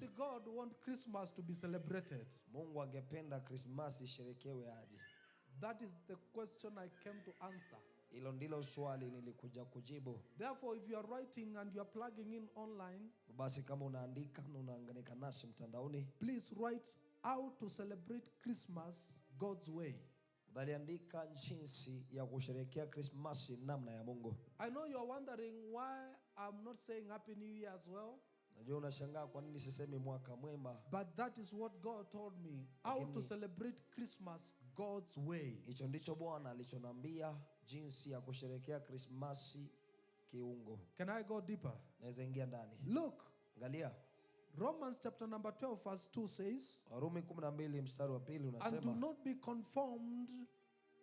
does God want Christmas to be celebrated? Mungu angependa Krismasi isherekewe aje? That is the question I came to answer. Hilo ndilo swali nilikuja kujibu. Therefore, if you are writing and you are plugging in online, Basi kama unaandika na unaanganika nasi mtandaoni, please write how to celebrate Christmas God's way. Daliandika jinsi ya kusherehekea Krismasi namna ya Mungu. I know you are wondering why I'm not saying Happy New Year as well. Najua unashangaa kwa nini sisemi mwaka mwema. But that is what God told me. How to celebrate Christmas God's way. Hicho ndicho Bwana alichonambia, jinsi ya kusherehekea Krismasi kiungo. Can I go deeper? Naweza ingia ndani. Look. Angalia. Romans chapter number 12 verse 2 says, Warumi 12 mstari wa 2 unasema, and do not be conformed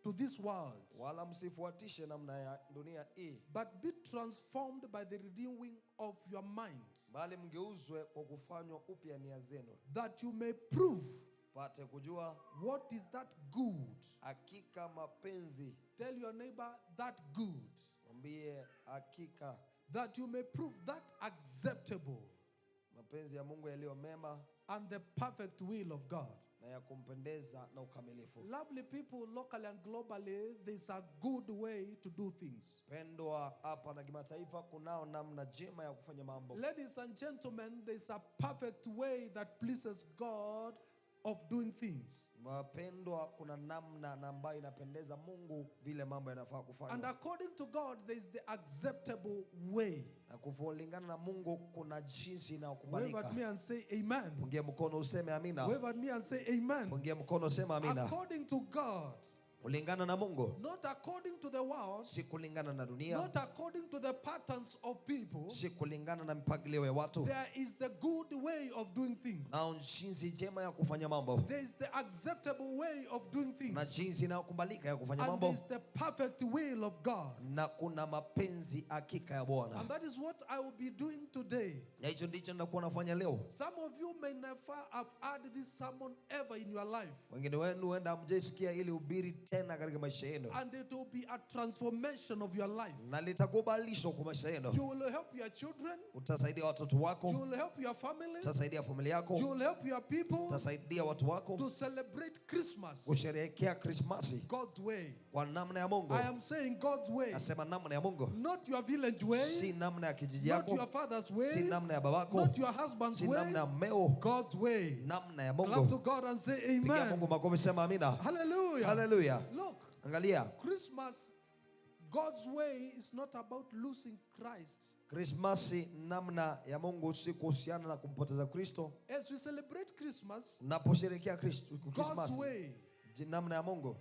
to this world, wala msifuatishe namna ya dunia hii, but be transformed by the renewing of your mind, bali mgeuzwe kwa kufanywa upya nia zenu, that you may prove pate kujua what is that good. hakika mapenzi. Tell your neighbor that good. Mwambie hakika. That you may prove that acceptable. Mapenzi ya Mungu yaliyo mema and the perfect will of God. Na ya kumpendeza na ukamilifu. Lovely people, locally and globally, there's a good way to do things. Pendwa hapa na kimataifa, kunao namna jema ya kufanya mambo. Ladies and gentlemen, there's a perfect way that pleases God of doing things. Wapendwa, kuna namna ambayo inapendeza Mungu vile mambo yanafaa kufanywa. And according to God, there is the acceptable way. Na kulingana na Mungu kuna jinsi inayokubalika. Wave at me and say amen. Pungia mkono useme amina. Wave at me and say amen. Pungia mkono sema amina. According to God. Kulingana na Mungu. Not according to the world. Si kulingana na dunia. Not according to the patterns of people. Si kulingana na mpangilio ya watu. There is the good way of doing things. Na jinsi jema ya kufanya mambo. There is the acceptable way of doing things. Na jinsi inayokubalika ya kufanya and mambo. there is the perfect will of God. Na kuna mapenzi hakika ya Bwana. And that is what I will be doing today. Na hicho ndicho nitakuwa nafanya leo. Some of you may never have heard this sermon ever in your life. Wengine wenu huenda hamjasikia ili ubiri tena katika maisha yenu. And it will be a transformation of your life. Na litakubadilisha kwa maisha yenu. You will help your children. Utasaidia watoto wako. You will help your family. Utasaidia familia yako. You will help your people. Utasaidia watu wako. To celebrate Christmas. Kusherehekea Krismasi. God's way. Kwa namna ya Mungu. I am saying God's way. Nasema namna ya Mungu. Not your village way. Si namna ya kijiji yako. Not your father's way. Si namna ya babako. Not your husband's way. Si namna ya mmeo. God's way. Namna ya Mungu. Clap to God and say amen. Pigia Mungu makofi sema amina. Hallelujah. Hallelujah. Look. Angalia. Christmas, God's way is not about losing Christ. Krismasi namna ya Mungu si kuhusiana na kumpoteza Kristo. As we celebrate Christmas, unaposherehekea Krismasi, God's way, namna ya Mungu,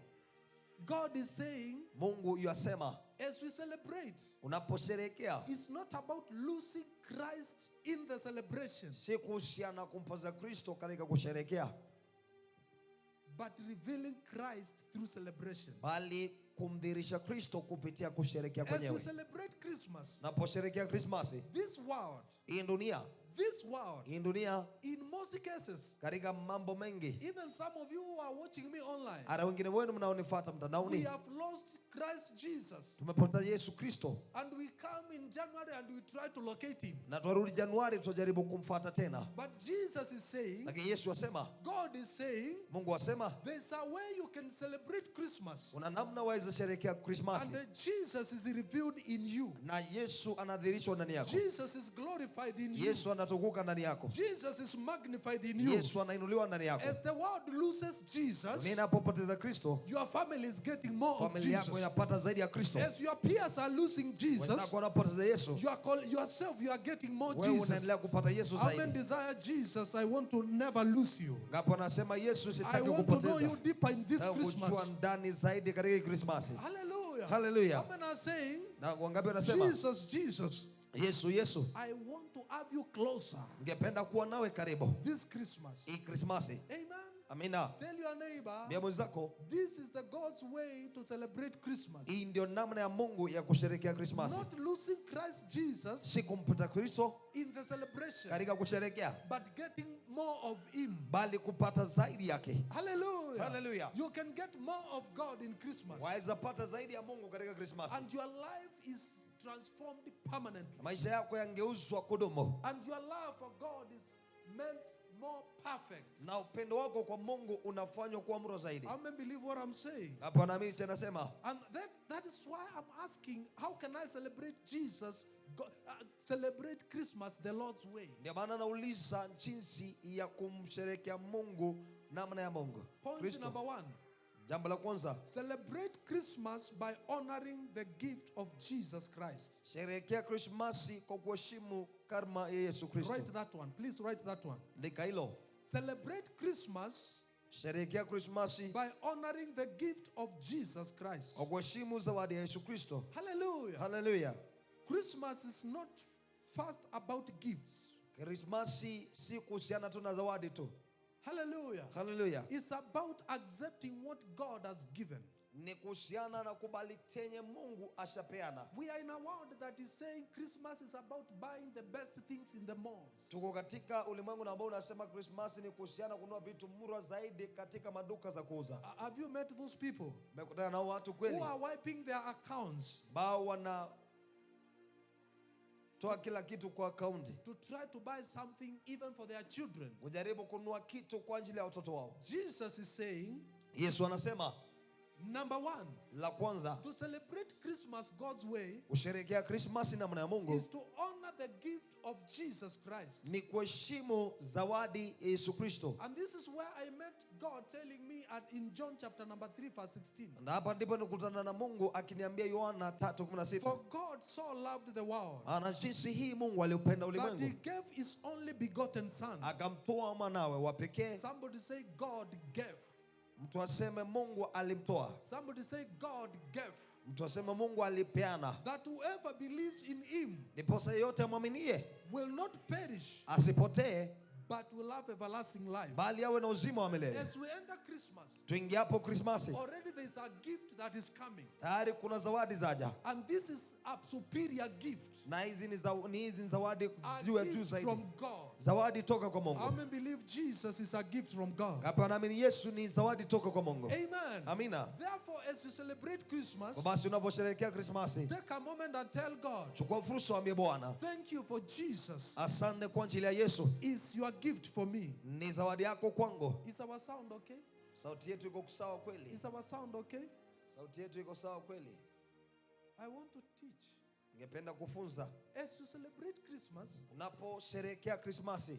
God is saying, Mungu yasema, as we celebrate, unaposherehekea, it's not about losing Christ in the celebration, si kuhusiana na kumpoteza Kristo katika kusherehekea, but revealing Christ through celebration. bali kumdhihirisha Kristo kupitia kusherehekea kwenyewe. As we celebrate Christmas, unaposherehekea Krismasi, this world, hii dunia, hii dunia, in most cases, katika mambo mengi, even some of you who are watching me online, hata wengine wenu mnaonifuata mtandaoni, we have lost Christ Jesus. Tumepoteza Yesu Kristo. And we come in January and we try to locate him. Na turudi Januari tutajaribu kumfuata tena. But Jesus is saying, lakini Yesu asema, God is saying, Mungu asema, there's a way you can celebrate Christmas. Una namna waweza sherehekea Krismasi. And Jesus is revealed in you. Na Yesu anadhihirishwa ndani yako. Jesus is glorified in you. Yesu anatukuka ndani yako. Jesus is magnified in you. Yesu anainuliwa ndani yako. As the world loses Jesus, ninapopoteza Kristo, your family is getting more of familia yako Jesus. inapata zaidi ya Kristo. As your peers are losing Jesus, wenzako wanapoteza Yesu, yourself you are getting more wewe Jesus. unaendelea kupata Yesu zaidi. How many desire Jesus? I want to never lose you. Ngapo anasema Yesu sitaki I want kupoteza. to know you deeper in this Christmas. Kujua ndani zaidi katika Krismasi. Hallelujah. Hallelujah. How many are saying, na wangapi wanasema, Jesus, Yesu, I want to have you closer. Ningependa kuwa nawe karibu This Christmas. hii Krismasi. Amen. Amina. Tell your neighbor, this is the God's way to celebrate Christmas. Hii ndio namna ya Mungu ya kusherehekea Krismasi. Not losing Christ Jesus, si kumpata Kristo in the celebration, katika kusherehekea, but getting more of him, bali kupata zaidi yake. Hallelujah. Hallelujah. You can get more of God in Christmas. Waweza pata zaidi ya Mungu katika Krismasi. And your life is transformed permanently. Maisha yako yangeuzwa kudumu. And your love for God is made more perfect. Na upendo wako kwa Mungu unafanywa kuwa mro zaidi. How many believe what I'm saying? Hapo naamini tena sema. And that is why I'm asking, how can I celebrate Jesus, celebrate Christmas the Lord's way? Ndio maana nauliza jinsi ya kumsherehekea Mungu namna ya Mungu. Point number 1. Jambo la kwanza, celebrate Christmas by honoring the gift of Jesus Christ. Sherehekea Krismasi kwa kuheshimu karma ya Yesu Kristo. Write that one. Please write that one. Andika hilo. Celebrate Christmas Sherehekea Krismasi by honoring the gift of Jesus Christ. kwa kuheshimu zawadi ya Yesu Kristo. Hallelujah. Hallelujah. Christmas is not first about gifts. Krismasi si kuhusiana tu na zawadi tu. Hallelujah. Hallelujah. It's about accepting what God has given. Ni kuhusiana na kubali chenye Mungu ashapeana. We are in a world that is saying Christmas is about buying the best things in the malls. Tuko katika ulimwengu ambao unasema Krismasi ni kuhusiana kununua vitu murwa zaidi katika maduka za kuuza. Have you met those people Umekutana na watu kweli who are wiping their accounts bao wana toa kila kitu kwa akaunti to try to buy something even for their children? kujaribu kununua kitu kwa ajili ya watoto wao? Jesus is saying, Yesu anasema, number 1, la kwanza, to celebrate Christmas God's way kusherehekea Krismasi namna ya Mungu is to honor the gift of Jesus Christ. ni kuheshimu zawadi ya Yesu Kristo. And this is where I met God telling me in John chapter number 3 verse 16. Na hapa ndipo nikutana na Mungu akiniambia Yohana 3:16. For God so loved the world Ana jinsi hii Mungu aliupenda that he ulimwengu gave his only begotten son. akamtoa mwanawe wa pekee. Somebody say God gave. Mtu aseme Mungu alimtoa. Somebody say God gave. Mtu aseme Mungu alipeana. That whoever believes in him Ndiposa yeyote amwaminie will not perish asipotee but will have everlasting life. bali awe na uzima wa milele. As we enter Christmas, Tuingiapo Krismasi, already there is a gift that is coming. tayari kuna zawadi zaja. And this is a superior gift. Na hizi ni zawadi A juu ya juu gift zaidi. from God. Zawadi toka kwa How Mungu. many believe Jesus is a gift from God? Hapa wanaamini Yesu ni zawadi toka kwa Mungu. Amen. Amina. Therefore, as you celebrate Christmas, Kwa basi unaposherehekea Krismasi, take a moment and tell God, chukua fursa waambie Bwana, thank you for Jesus. asante kwa ajili ya Yesu. Is your gift for me. Ni zawadi yako kwangu. Is our sound okay? Sauti yetu iko sawa kweli? Is our sound okay? Sauti yetu iko sawa kweli? I want to teach. Ningependa kufunza. As you celebrate Christmas, Unaposherehekea Krismasi,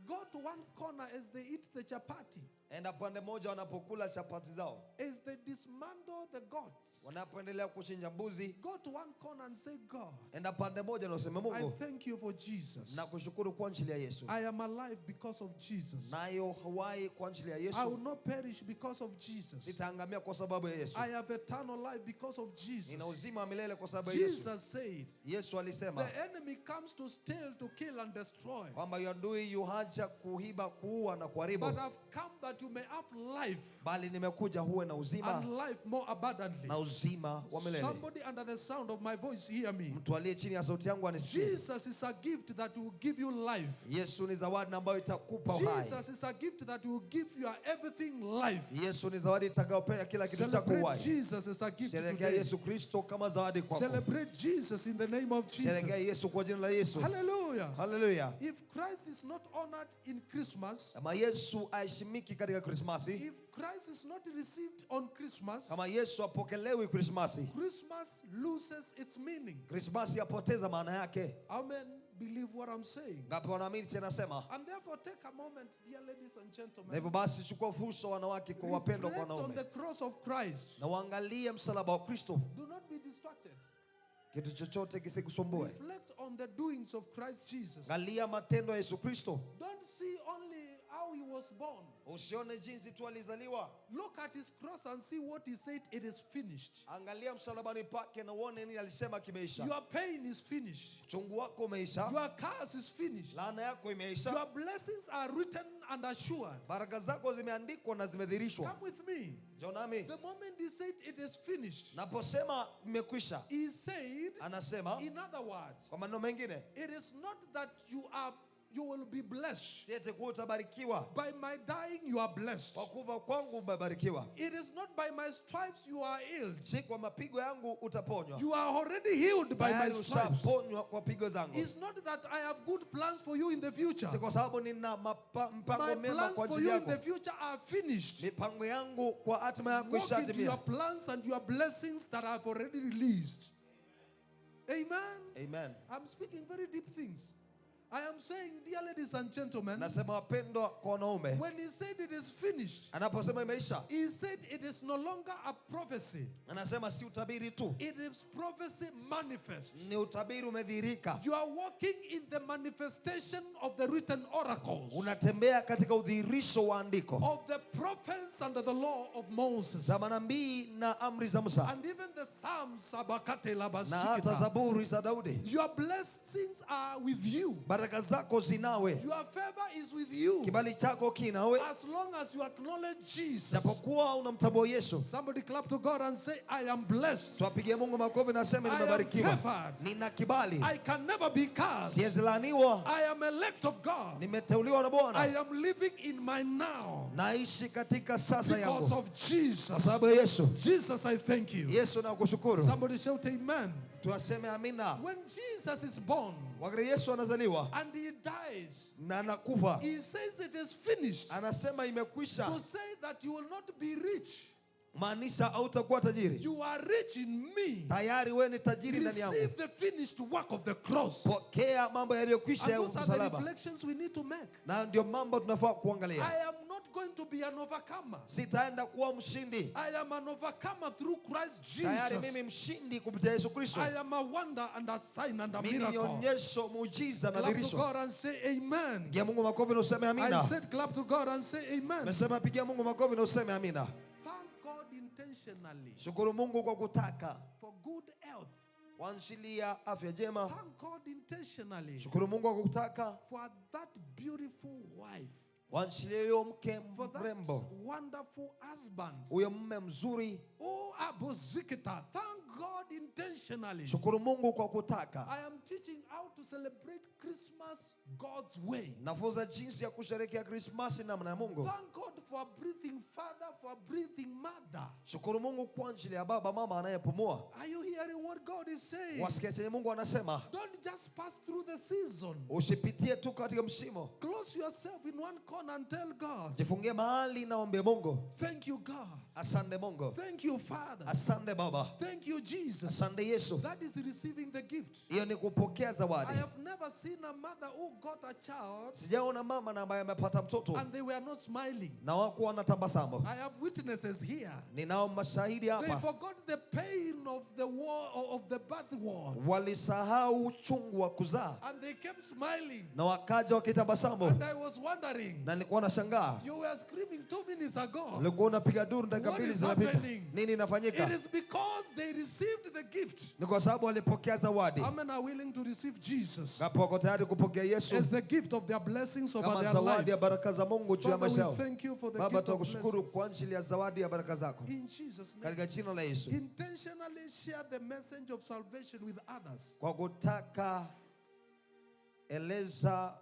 go to one corner as they eat the chapati, enda pande moja wanapokula chapati zao. as they dismantle the goats. Wanapoendelea kuchinja mbuzi, Go to one corner and say, God, enda pande moja na useme I Mungu, thank you for Jesus. na kushukuru kwa ajili ya Yesu. I am alive because of Jesus. Nayo Hawaii kwa ajili ya I will Yesu. not perish because of Jesus. Sitaangamia kwa sababu ya Yesu. I have eternal life because of Jesus. Nina uzima wa milele kwa sababu ya Yesu. Jesus said, Yesu alisema the enemy comes to steal, to kill, and destroy. kwamba adui yuhaja kuiba, kuua na kuharibu, But I've come that you may have life, bali nimekuja huwe na uzima and life more abundantly. na uzima wa milele. Somebody under the sound of my voice, hear me. Mtu aliye chini ya sauti yangu anisikie. Jesus is a gift that will give you life. Yesu ni zawadi ambayo itakupa uhai. Jesus is a gift that will give you everything life. Yesu ni zawadi itakayopea kila kitu chako Celebrate uhai. Jesus as a gift Sherehekea today. Yesu Kristo kama zawadi kwako. Celebrate Jesus in the name of Sherehekea Jesus. Yesu kwa jina la Yesu. Hallelujah. Hallelujah. If Christ is not honored in Christmas, Kama Yesu aheshimiki katika Krismasi, if Christ is not received on Christmas, kama Yesu apokelewi Krismasi, Christmas loses its meaning. Krismasi yapoteza maana yake. Amen. Believe what I'm saying. Ngapi wanaamini tena sema? And therefore, take a moment, dear ladies and Na gentlemen. hivyo basi chukua fursa wanawake kwa wapendwa kwa Reflect on the wanaume. cross of Christ. Na uangalie msalaba wa Kristo. Do not be distracted. Kitu chochote kisikusumbue. Reflect on the doings of Christ Jesus. Angalia matendo ya Yesu Kristo. Don't see only how he was born. Usione jinsi tu alizaliwa. Look at his cross and see what he said, it is finished. Angalia msalabani pake na uone nini alisema kimeisha. Your pain is finished. Uchungu wako umeisha. Your curse is finished. Laana yako imeisha. Your blessings are written and assured. Baraka zako zimeandikwa na zimedhihirishwa. Come with me. Jonami, The moment he said it is finished, naposema imekwisha, he said, anasema in other words, kwa maneno mengine, it is not that you are you will be blessed. Si eti kuwa utabarikiwa. By my dying, you are blessed. Kwa kufa kwangu umebarikiwa. It is not by my stripes you are healed. Si kwa mapigo yangu utaponywa. You are already healed by my stripes. Ushaponywa kwa pigo zangu. It's not that I have good plans for you in the future. Si kwa sababu nina mpango mema kwa My plans for ajili you in yako. the future are finished. Mipango yangu kwa hatima yako Walk into ishatimia. your plans and your blessings that I have already released. Amen. Amen. I'm speaking very deep things. I am saying, dear ladies and gentlemen, Nasema wapendwa kwa wanaume. when he said it is finished, Anaposema imeisha. he said it is no longer a prophecy. Anasema si utabiri tu. It is prophecy manifest. Ni utabiri umedhihirika. You are walking in the manifestation of the written oracles Unatembea katika udhihirisho wa andiko. of the prophets under the law of Moses. Za manabii na amri za Musa. And even the Psalms, Abakate Na hata Labasikita. Zaburi za Daudi. Your blessings are with you. Baraka zako zinawe. Your favor is with you. Kibali chako kinawe. As long as you acknowledge Jesus. Japokuwa unamtambua Yesu. Somebody clap to God and say, I am blessed. Tuwapigie Mungu makofi na sema I am nimebarikiwa. favored. Nina kibali. I can never be cursed. Siwezi laaniwa. I am elect of God. Nimeteuliwa na I Bwana. am living in my now Naishi katika sasa because yangu. of Kwa Jesus. sababu ya Yesu. Jesus, I thank you. Yesu nakushukuru. Somebody shout amen. Tuwaseme amina. When Jesus is born Wakati Yesu anazaliwa and he dies, na anakufa. he says it is finished. Anasema imekwisha. To say that you will not be rich. Maanisha hautakuwa tajiri. You are rich in me. Tayari wewe ni tajiri ndani yangu. Receive the finished work of the cross. Pokea mambo yaliyokwisha And ya those are the msalaba. reflections we need to make. Na ndio mambo tunafaa kuangalia. I am not going to be an overcomer. Sitaenda kuwa mshindi. I am an overcomer through Christ Tayari Jesus. mimi mshindi kupitia Yesu Kristo. I am a wonder and a sign and a Mimi ni miracle. onyesho, muujiza na Clap to dhihirisho. God and say amen. Pigia Mungu makofi na useme I amina. said clap to God and say amen. Nimesema pigia Mungu makofi na useme amina. Thank God intentionally Shukuru Mungu kwa kutaka for good health. kwa ajili ya afya njema. Thank God intentionally Shukuru Mungu kwa kutaka for that beautiful wife. kwa ajili ya huyo mke For that mrembo, wonderful husband. huyo mume mzuri. Oh, Abozikita. Thank God intentionally. Shukuru Mungu kwa kutaka. I am teaching how to celebrate Christmas God's way. Nafunza jinsi ya kusherehekea Krismasi namna ya Mungu. Thank God for a breathing father, for a breathing mother. Shukuru Mungu kwa ajili ya baba mama anayepumua. Are you hearing what God is saying? Wasikia chenye Mungu anasema. Don't just pass through the season. Usipitie tu katika msimu. Close yourself in one corner and tell God, Jifungie mahali na ombe Mungu. thank you, God. Asante Mungu. Thank you, Father. Asante Baba. Thank you, Jesus. Asante Yesu. That is receiving the gift. Hiyo ni kupokea I zawadi. have never seen a mother who got a child Sijaona mama na ambaye amepata mtoto and they were not smiling. na wako wanatabasamu. I have witnesses here. Ninao mashahidi They hapa. forgot the pain of the war of the birth ward, Walisahau uchungu wa kuzaa and they kept smiling. na wakaja wakitabasamu. And I was wondering, Na nilikuwa nashangaa. you were screaming 2 minutes ago. Ulikuwa unapiga duru dakika What mbili is zimepita. happening? Nini It inafanyika? is because they received the gift. Ni kwa sababu walipokea zawadi. How many are willing to receive Jesus Hapo wako tayari kupokea Yesu as the gift of their blessings over kama their zawadi life? ya baraka za Mungu juu ya Father, maisha we yao. thank you for the Baba, gift of tunakushukuru blessings. kwa ajili ya zawadi ya baraka zako. In Jesus' name, Katika jina la Yesu. intentionally share the message of salvation with others. Kwa kutaka eleza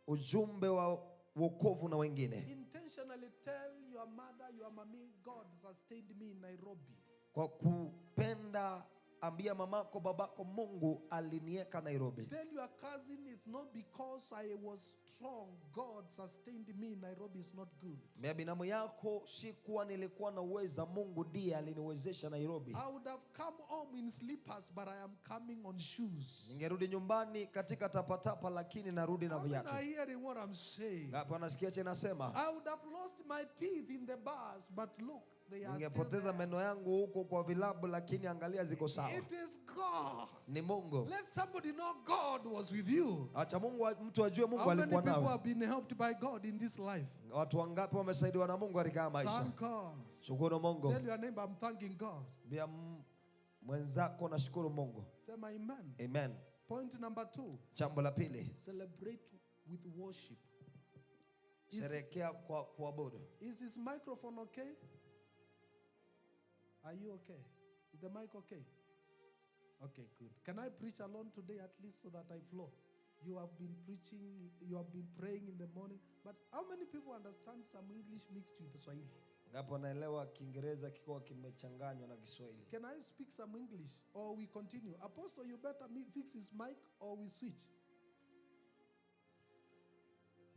ujumbe wa wokovu na wengine. Intentionally tell your mother, your mommy, God sustained me in Nairobi. Kwa kupenda ambia mamako babako Mungu alinieka Nairobi. Tell your cousin it's not because I was strong. God sustained me in Nairobi is not good. Mbia binamu yako si kuwa nilikuwa na uweza, Mungu ndiye aliniwezesha Nairobi. I would have come home in slippers, but I am coming on shoes. Ningerudi nyumbani katika tapatapa lakini narudi na How many viatu. are hearing what I'm saying? Ngapi wanasikia chenye nasema? I would have lost my teeth in the bars, but look, they are still Ningepoteza there. meno yangu huko kwa vilabu lakini angalia ziko sawa. It is God. Ni Mungu. Let somebody know God was with you. Acha Mungu mtu ajue Mungu How many alikuwa people nawe. have been helped by God in this life? Watu wangapi wamesaidiwa na Mungu katika maisha? Thank God. Shukuru Mungu. Tell your neighbor, I'm thanking God. Bia mwenzako nashukuru Mungu. Say amen. Amen. Point number 2. Jambo la pili, Celebrate with worship. sherekea kwa kuabudu. Is this microphone okay? Are you okay? Is the mic okay? Okay, good. Can I preach alone today at least so that I flow? You have been preaching, you have been praying in the morning. But how many people understand some English mixed with Swahili? Ngapo naelewa Kiingereza kikiwa kimechanganywa na Kiswahili. Can I speak some English or we continue? Apostle, you better fix his mic or we switch.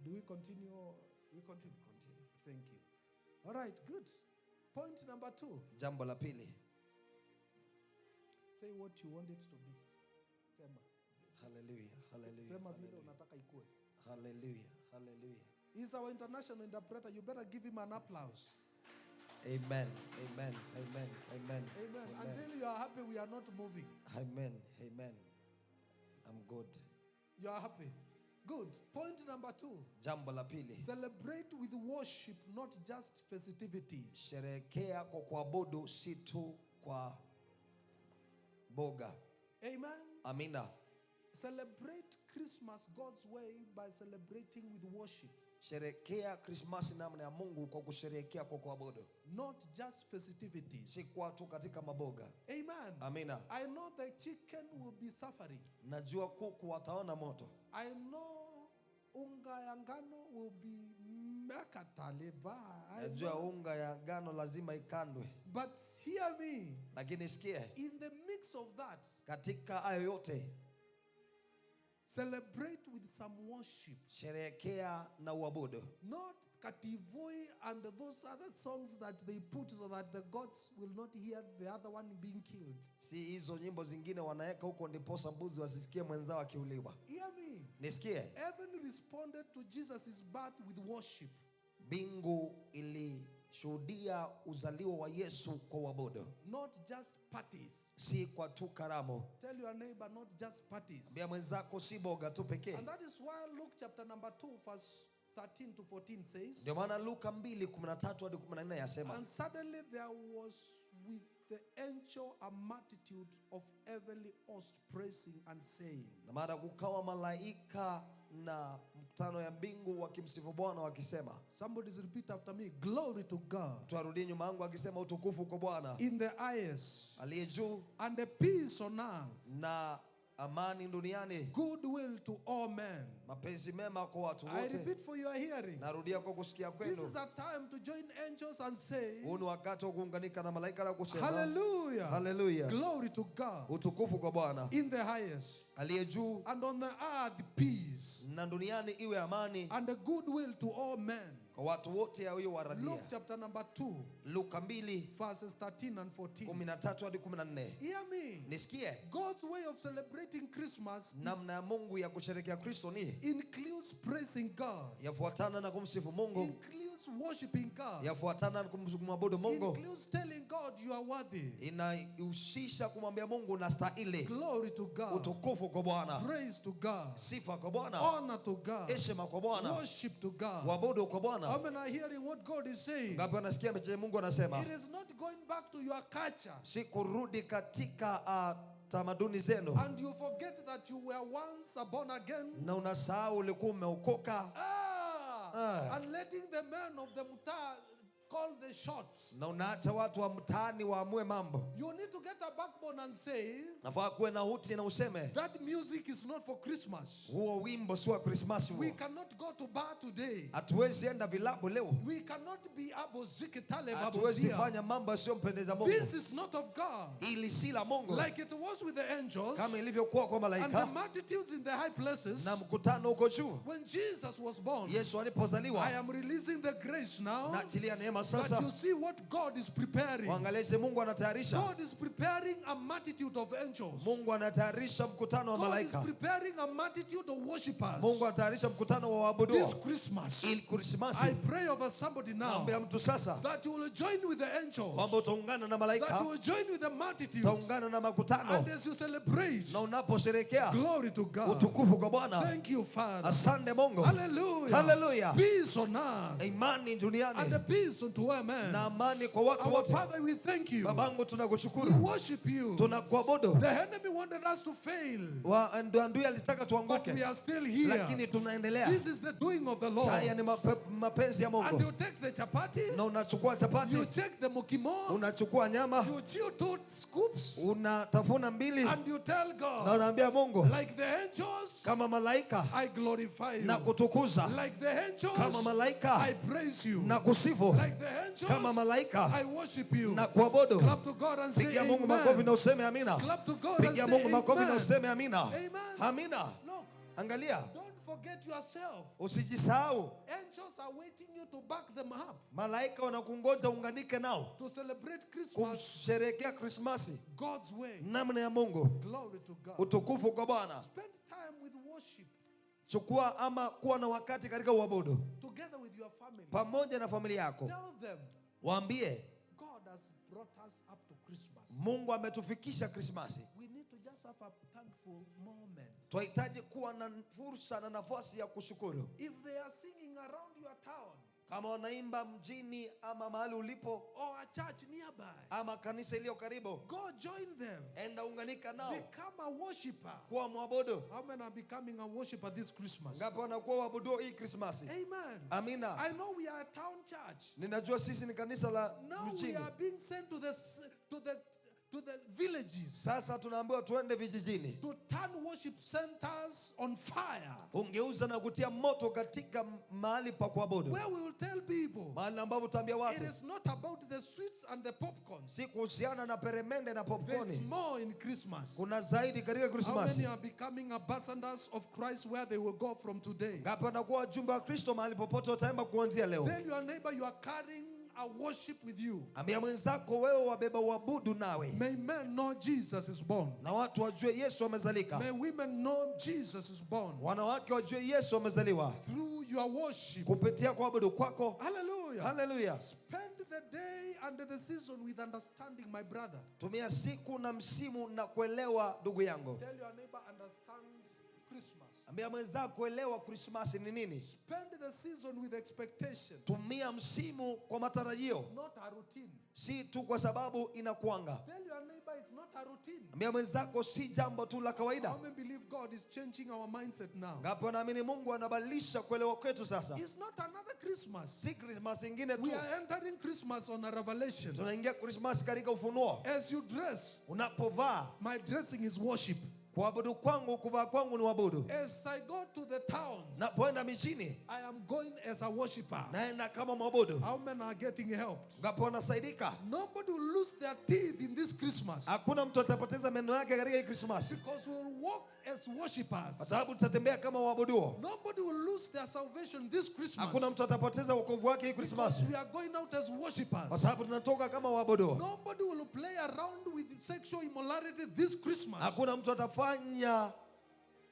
Do we continue or we continue? Continue. Thank you. All right, good. Point number 2. Jambo la pili. Say what you want it to be. Sema. Hallelujah. Hallelujah. Sema vile unataka ikue. Hallelujah. Hallelujah. He's our international interpreter. You better give him an applause. Amen. Amen. Amen. Amen. Amen. Until you are happy, we are not moving. Amen. Amen. I'm good. You are happy. Good. Point number 2. Jambo la pili. Celebrate with worship, not just festivities. Sherehekea kwa kuabudu si tu kwa boga. Amen. Amina. Celebrate Christmas God's way by celebrating with worship. Sherehekea Krismasi namna ya Mungu kwa kusherehekea kwa kuabudu. Not just festivities. Si kwa tu katika maboga. Amen. Amina. I know the chicken will be suffering. Najua kuku wataona moto. I know unga ya ngano will be mekataleba. Najua unga ya ngano lazima ikandwe. But hear me. Lakini sikia. In the mix of that, katika hayo yote, celebrate with some worship. Sherehekea na uabudu. Not Kativoi and those other songs that they put so that the gods will not hear the other one being killed. Si hizo nyimbo zingine wanaweka huko ndiposa mbuzi wasisikie mwenzao akiuliwa. Hear me. Nisikie. Heaven responded to Jesus' birth with worship. Mbingu ilishuhudia uzaliwa wa Yesu kwa uabudu. Not just parties. Si kwa tu karamu. Tell your neighbor, not just parties. Bia mwenzako si boga tu pekee. And that is why Luke chapter number 2 verse 13 to 14 says, ndio maana Luka 2:13 hadi 14 yasema, and suddenly there was with the angel a multitude of heavenly hosts praising and saying. Na maana kukawa malaika na mkutano ya mbingu wakimsifu Bwana wakisema. Somebody repeat after me, glory to God. Tuarudie nyuma yangu akisema utukufu kwa Bwana. In the highest. Aliye juu. And the peace on earth. Na amani duniani. Goodwill to all men. Mapenzi mema kwa watu wote. I repeat for your hearing. Narudia kwa kusikia kwenu. This is a time to join angels and say, huu ni wakati wa kuunganika na malaika na kusema, hallelujah. Hallelujah. Glory to God. Utukufu kwa Bwana. In the highest. Aliye juu. And on the earth peace. Na duniani iwe amani. And the goodwill to all men. Kwa watu wote hao waradia. Luke chapter number 2. Luka 2 verses 13 and 14. 13 hadi 14. Hear me. Nisikie. God's way of celebrating Christmas namna ya Mungu ya kusherehekea Kristo ni includes praising God. Yafuatana na kumsifu Mungu. Includes worshiping God. Yafuatana na kumwabudu Mungu. Includes telling God you are worthy. Inahusisha kumwambia Mungu unastahili. Glory to God. Utukufu kwa Bwana. Praise to God. Sifa kwa Bwana. Honor to God. Heshima kwa Bwana. Worship to God. Kuabudu kwa Bwana. How many are hearing what God is saying? Ngapi wanasikia mche Mungu anasema? It is not going back to your culture. Si kurudi katika tamaduni zenu. And you forget that you were once born again. Na unasahau ulikuwa umeokoka. And letting the men of the mtaa call the shots. Na unaacha watu wa mtaani waamue mambo. You need to get a backbone and say, nafaa kuwe na uti na useme, that music is not for Christmas. Huo wimbo si wa Christmas huo. We cannot go to bar today. Hatuwezi enda vilabu leo. We cannot be abozikitale babozia. Hatuwezi fanya mambo yasiyompendeza Mungu. This is not of God. Ili si la Mungu. Like it was with the angels. Kama ilivyokuwa kwa malaika. And the multitudes in the high places. Na mkutano huko juu. When Jesus was born. Yesu alipozaliwa. I am releasing the grace now. Naachilia neema sasa. That you see what God is preparing. Waangalie Mungu anatayarisha. God is preparing a multitude of angels. Mungu anatayarisha mkutano wa malaika. God is preparing a multitude of worshipers. Mungu anatayarisha mkutano wa waabudu. This Christmas. Ili Christmas. I pray over somebody now. Naomba mtu sasa. That you will join with the angels. Kwamba utaungana na malaika. That you will join with the multitudes. Utaungana na makutano. And as you celebrate. Na unaposherehekea. Glory to God. Utukufu kwa Bwana. Thank you, Father. Asante Mungu. Hallelujah. Hallelujah. Peace on earth. Imani duniani. And the peace on unto all men. na amani kwa watu Our wote. Father, we thank you. Babangu We tunakushukuru. worship you. Tunakuabudu. The enemy wanted us to fail, Adui alitaka but we tuanguke, are still here. lakini tunaendelea. This is the doing of the Lord. Haya ni mapenzi ya And Mungu. you take the chapati, Na unachukua chapati, you take the mukimo, unachukua nyama, you chew 2 scoops, unatafuna mbili, and you tell na God, unaambia Mungu, like the angels, kama malaika I glorify you. na kutukuza, Like the angels, kama malaika I praise you. na kusifu, Like the kama angels, malaika I worship you. na kuabudu. Clap to God and say Pigia Mungu makofi amen. na useme amina. Clap to God and Pigia say Mungu makofi na amen. useme amina. Amen. Amina. Look, Angalia, don't forget yourself. usijisahau. Angels are waiting you to back them up Malaika wanakungoja unganike nao to celebrate Christmas kusherehekea Krismasi God's way. namna ya Mungu. Glory to God. Utukufu kwa Bwana. Spend time with worship Chukua ama kuwa na wakati katika uabudu together with your family. pamoja na familia yako. Tell them Waambie God has brought us up to Christmas. Mungu ametufikisha Krismasi. We need to just have a thankful moment. Tunahitaji kuwa na fursa na nafasi ya kushukuru. If they are singing around your town Kama wanaimba mjini ama mahali ulipo or a church nearby, ama kanisa iliyo karibu, go join them. enda unganika nao Become a worshiper. kuwa mwabudu. How many are becoming a worshiper this Christmas? Ngapi wanakuwa waabudu hii Krismasi? Amen. Amina. I know we are a town church. Ninajua sisi ni kanisa la Now we mjini. are being sent to the villages Sasa tunaambiwa tuende vijijini. to turn worship centers on fire, Ungeuza na kutia moto katika mahali pa kuabudu. where we will tell people Mahali ambapo tutaambia it watu is not about the sweets and the popcorn. si kuhusiana na peremende na There's popcorni. more in Christmas. Kuna zaidi katika How Krismasi. many are becoming ambassadors of Christ where they will go from today? Ngapi wanakuwa wajumbe wa Kristo mahali popote wataenda kuanzia leo? Tell your neighbor you are carrying a worship with you. Ambia mwenzako wewe wabeba uabudu nawe. May men know Jesus is born. Na watu wajue Yesu amezalika. May women know Jesus is born. Wanawake wajue Yesu amezaliwa. Through your worship. Kupitia kuabudu kwako. Hallelujah. Hallelujah. Spend the day and the season with understanding, my brother. Tumia siku na msimu na kuelewa ndugu yangu. Tell your neighbor, understand Christmas. Ambia mwenzako kuelewa Krismasi ni nini. Spend the season with expectation. Tumia msimu kwa matarajio. Not a routine. Si tu kwa sababu inakuanga. Tell your neighbor it's not a routine. Ambia mwenzako si jambo tu la kawaida. How many believe God is changing our mindset now? Ngapi wanaamini Mungu anabadilisha kuelewa kwetu sasa. It's not another Christmas. Si Krismasi ingine tu. We are entering Christmas on a revelation. Tunaingia Krismasi katika ufunuo. As you dress, Unapovaa, my dressing is worship. kuabudu kwangu, kuvaa kwangu ni uabudu. As I go to the towns, Napoenda mijini, I am going as a worshiper. naenda kama mwabudu. How many are getting helped? Ngapi wanasaidika? Nobody will lose their teeth in this Christmas Hakuna mtu atapoteza meno yake katika hii Krismasi. because we will walk as Kwa worshippers. sababu tutatembea kama waabuduo. Nobody will lose their salvation this Christmas Hakuna mtu atapoteza wokovu wake hii because Krismasi. we are going out as Kwa worshippers. sababu tunatoka kama waabuduo. Nobody will play around with sexual immorality this Christmas Hakuna mtu atafanya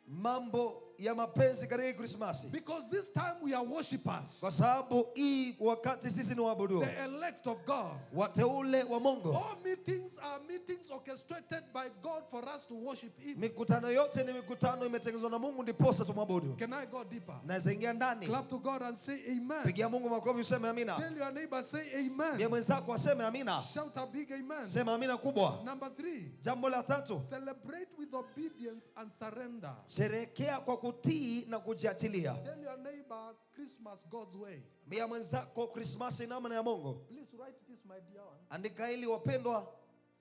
mambo ya mapenzi katika hii Krismasi. because this time we are worshippers, Kwa sababu hii wakati sisi ni waabuduo. the elect of God. Wateule wa Mungu. All meetings are meetings orchestrated by God for us to worship Him. Mikutano yote ni mikutano imetengenezwa na Mungu ndiposa tumwabudu. Can I go deeper? Naweza ingia ndani. Clap to God and say amen. Pigia Mungu makofi useme amina. Tell your neighbor, say Pia amen. mwenzako aseme amina. Shout a big amen. Sema amina kubwa. Number 3, Jambo la tatu, celebrate with obedience and surrender. sherehekea kwa kutii na kujiachilia. Tell your neighbor, Christmas God's way. Pia mwenzako Krismasi namna ya Mungu. Please write this, my dear one. Andika hili wapendwa,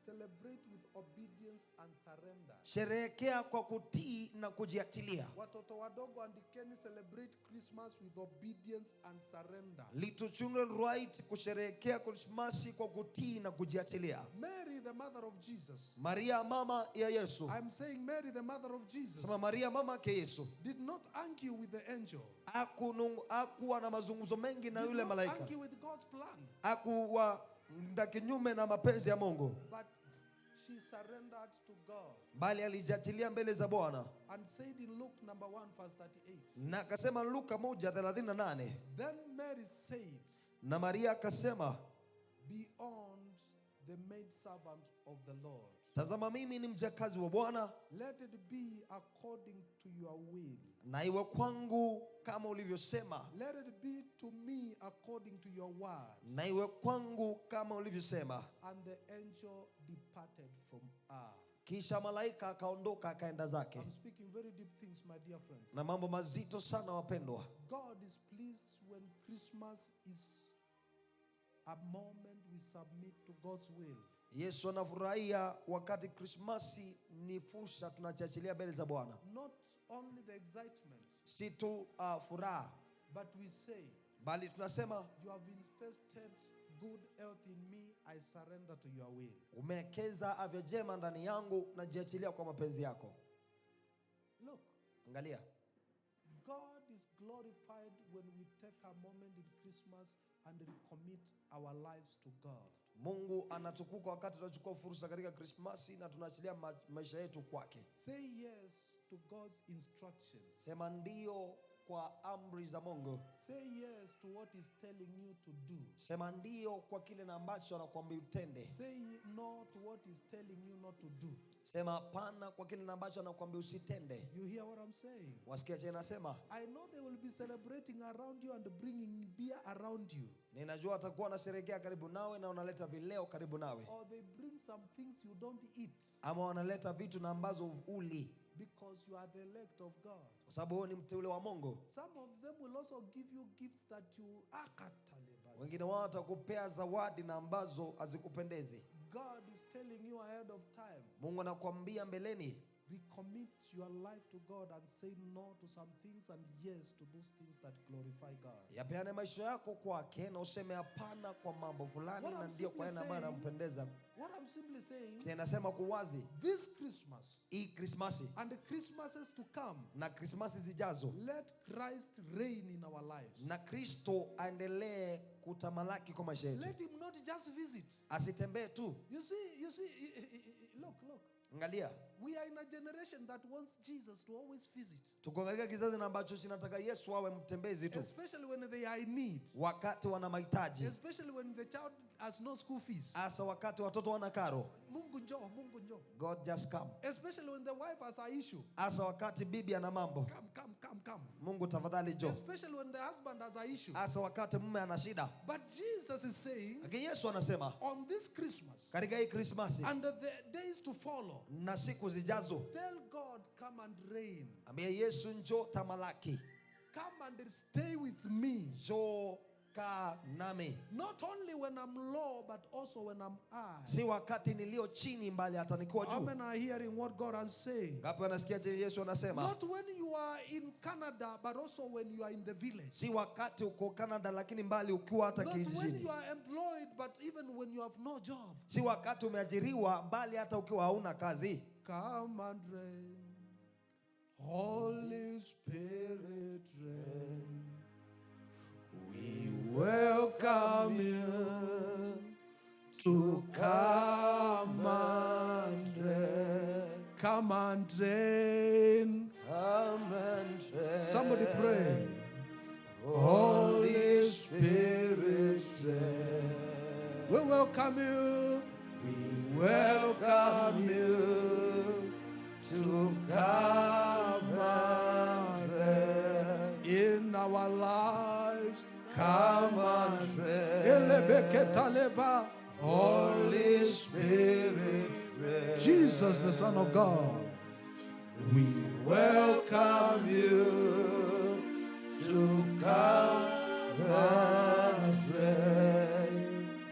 Celebrate with obedience and surrender. sherehekea kwa kutii na kujiachilia. Watoto wadogo andikeni, celebrate Christmas with obedience and surrender. Little children write kusherehekea Krismasi kwa kutii na kujiachilia. Mary, the mother of Jesus. Maria mama ya Yesu. I'm saying Mary, the mother of Jesus, Sema Maria mama yake Yesu. did not argue with the angel. Hakuwa na mazungumzo mengi na Did yule not malaika. argue with God's plan. Hakuwa kinyume na mapenzi ya Mungu. But she surrendered to God Bali alijiachilia mbele za Bwana. and said in Luke number 1 verse 38. Na akasema Luka 1:38. Then Mary said, Na Maria akasema, beyond the maidservant of the Lord. Tazama mimi ni mjakazi wa Bwana, let it be according to your will. na iwe kwangu kama ulivyosema. Let it be to me according to your word. Na iwe kwangu kama ulivyosema. And the angel departed from her. Kisha malaika akaondoka akaenda zake. I'm speaking very deep things, my dear friends. Na mambo mazito sana wapendwa. God is pleased when Christmas is a moment we submit to God's will. Yesu anafurahia wakati Krismasi ni fursa tunachachilia mbele za Bwana. Not only the excitement, Si tu furaha, but we say, bali tunasema you have invested good health in me, I surrender to your will. umewekeza afya njema ndani yangu, najiachilia kwa mapenzi yako. Look, Angalia. God is glorified when we take a moment in Christmas and recommit our lives to God. Mungu anatukuka wakati tunachukua fursa katika Krismasi na tunaachilia maisha yetu kwake. Say yes to God's instructions. Sema ndio kwa amri za Mungu. Say yes to what He's telling you to do. Sema ndio kwa kile na ambacho anakuambia utende. Say no to what He's telling you not to do. Sema hapana kwa kile na ambacho anakuambia usitende. You hear what I'm saying? Wasikia tena nasema? I know they will be celebrating around you and bringing beer around you. Ninajua atakuwa wanasherehekea karibu nawe na wanaleta vileo karibu nawe. Or they bring some things you don't eat. Ama wanaleta vitu na ambazo uli. Because you are the elect of God. Kwa sababu wewe ni mteule wa Mungu. Some of them will also give you gifts that you Wengine wao watakupea zawadi na ambazo hazikupendezi. God is telling you ahead of time. Mungu anakuambia mbeleni. Recommit your life to God and say no to some things and yes to those things that glorify God. Yapeane maisha yako kwake na useme hapana kwa mambo fulani na ndio kwa yale ambayo yanampendeza. What I'm simply saying, ninasema kwa wazi, this Christmas hii Krismasi and the Christmases to come, na Krismasi zijazo, let Christ reign in our lives. na Kristo aendelee kutamalaki kwa maisha yetu. Let him not just visit. Asitembee tu. You see, look. Angalia. We are in a generation that wants Jesus to always visit. Tuko katika kizazi ambacho kinataka Yesu awe mtembezi tu. Especially when they are in need. Wakati wana mahitaji. Especially when the child has no school fees. Asa wakati watoto wana karo. Mungu njoo. God just come. Especially when the wife has an issue. Asa wakati bibi ana mambo. Come. Mungu tafadhali njoo. Especially when the husband has an issue. Asa wakati mume ana shida. But Jesus is saying, lakini Yesu anasema, on this Christmas, katika hii Krismasi, and the days to follow, na siku zijazo, tell God, come and reign. ambia Yesu njoo tamalaki. Come and stay with me. Njoo kaa nami. Not only when I'm low, but also when I'm high. Si wakati nilio chini mbali hata nikiwa juu. Amen. Are hearing what God is saying? Ngapi wanasikia je Yesu anasema? Not when you are in Canada, but also when you are in the village. Si wakati uko Canada lakini mbali ukiwa hata kijijini. Not when you are employed, but even when you have no job. Si wakati umeajiriwa mbali hata ukiwa hauna kazi. Come and reign, Holy Spirit reign. We welcome you to come and reign. Come and reign. Come and reign. Somebody pray. Holy Spirit reign. We welcome you. We welcome you to come and reign in our lives. Come and reign. Holy Spirit reign. Jesus, the Son of God, we welcome you to come and reign.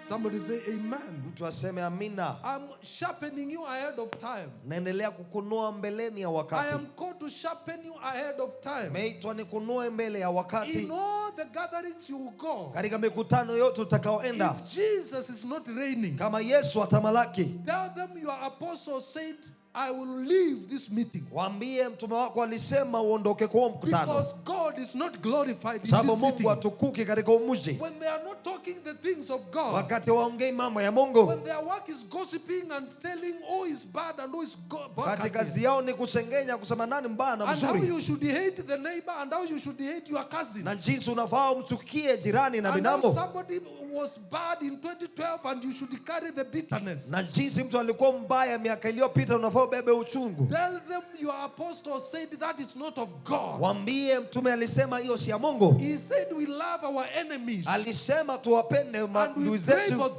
Somebody say amen. Mtu aseme amina. I'm sharpening you ahead of time. Naendelea kukunua mbeleni ya wakati. I am called to sharpen you ahead of time. Meitwa nikunue mbele ya wakati. In all the gatherings you go, katika mikutano yote utakaoenda, if Jesus is not reigning, kama Yesu atamalaki, tell them your apostle said I will leave this meeting. Waambie mtume wako alisema uondoke kwa mkutano. Because God is not glorified in Sababu this Mungu city. hatukuki katika mji. When they are not talking the things of God. Wakati waongei mambo ya Mungu. When their work is gossiping and telling who is bad and who is good. Katika kazi yao ni kusengenya kusema nani mbaya na mzuri. And how you should hate the neighbor and how you should hate your cousin. Na jinsi unafaa umchukie jirani na binamu. binamu. Somebody was bad in 2012 and you should carry the bitterness. Na jinsi mtu alikuwa mbaya miaka iliyopita unafaa ubebe uchungu. Tell them your apostle said that is not of God. Waambie mtume alisema hiyo si ya Mungu. He said we love our enemies. Alisema tuwapende maadui zetu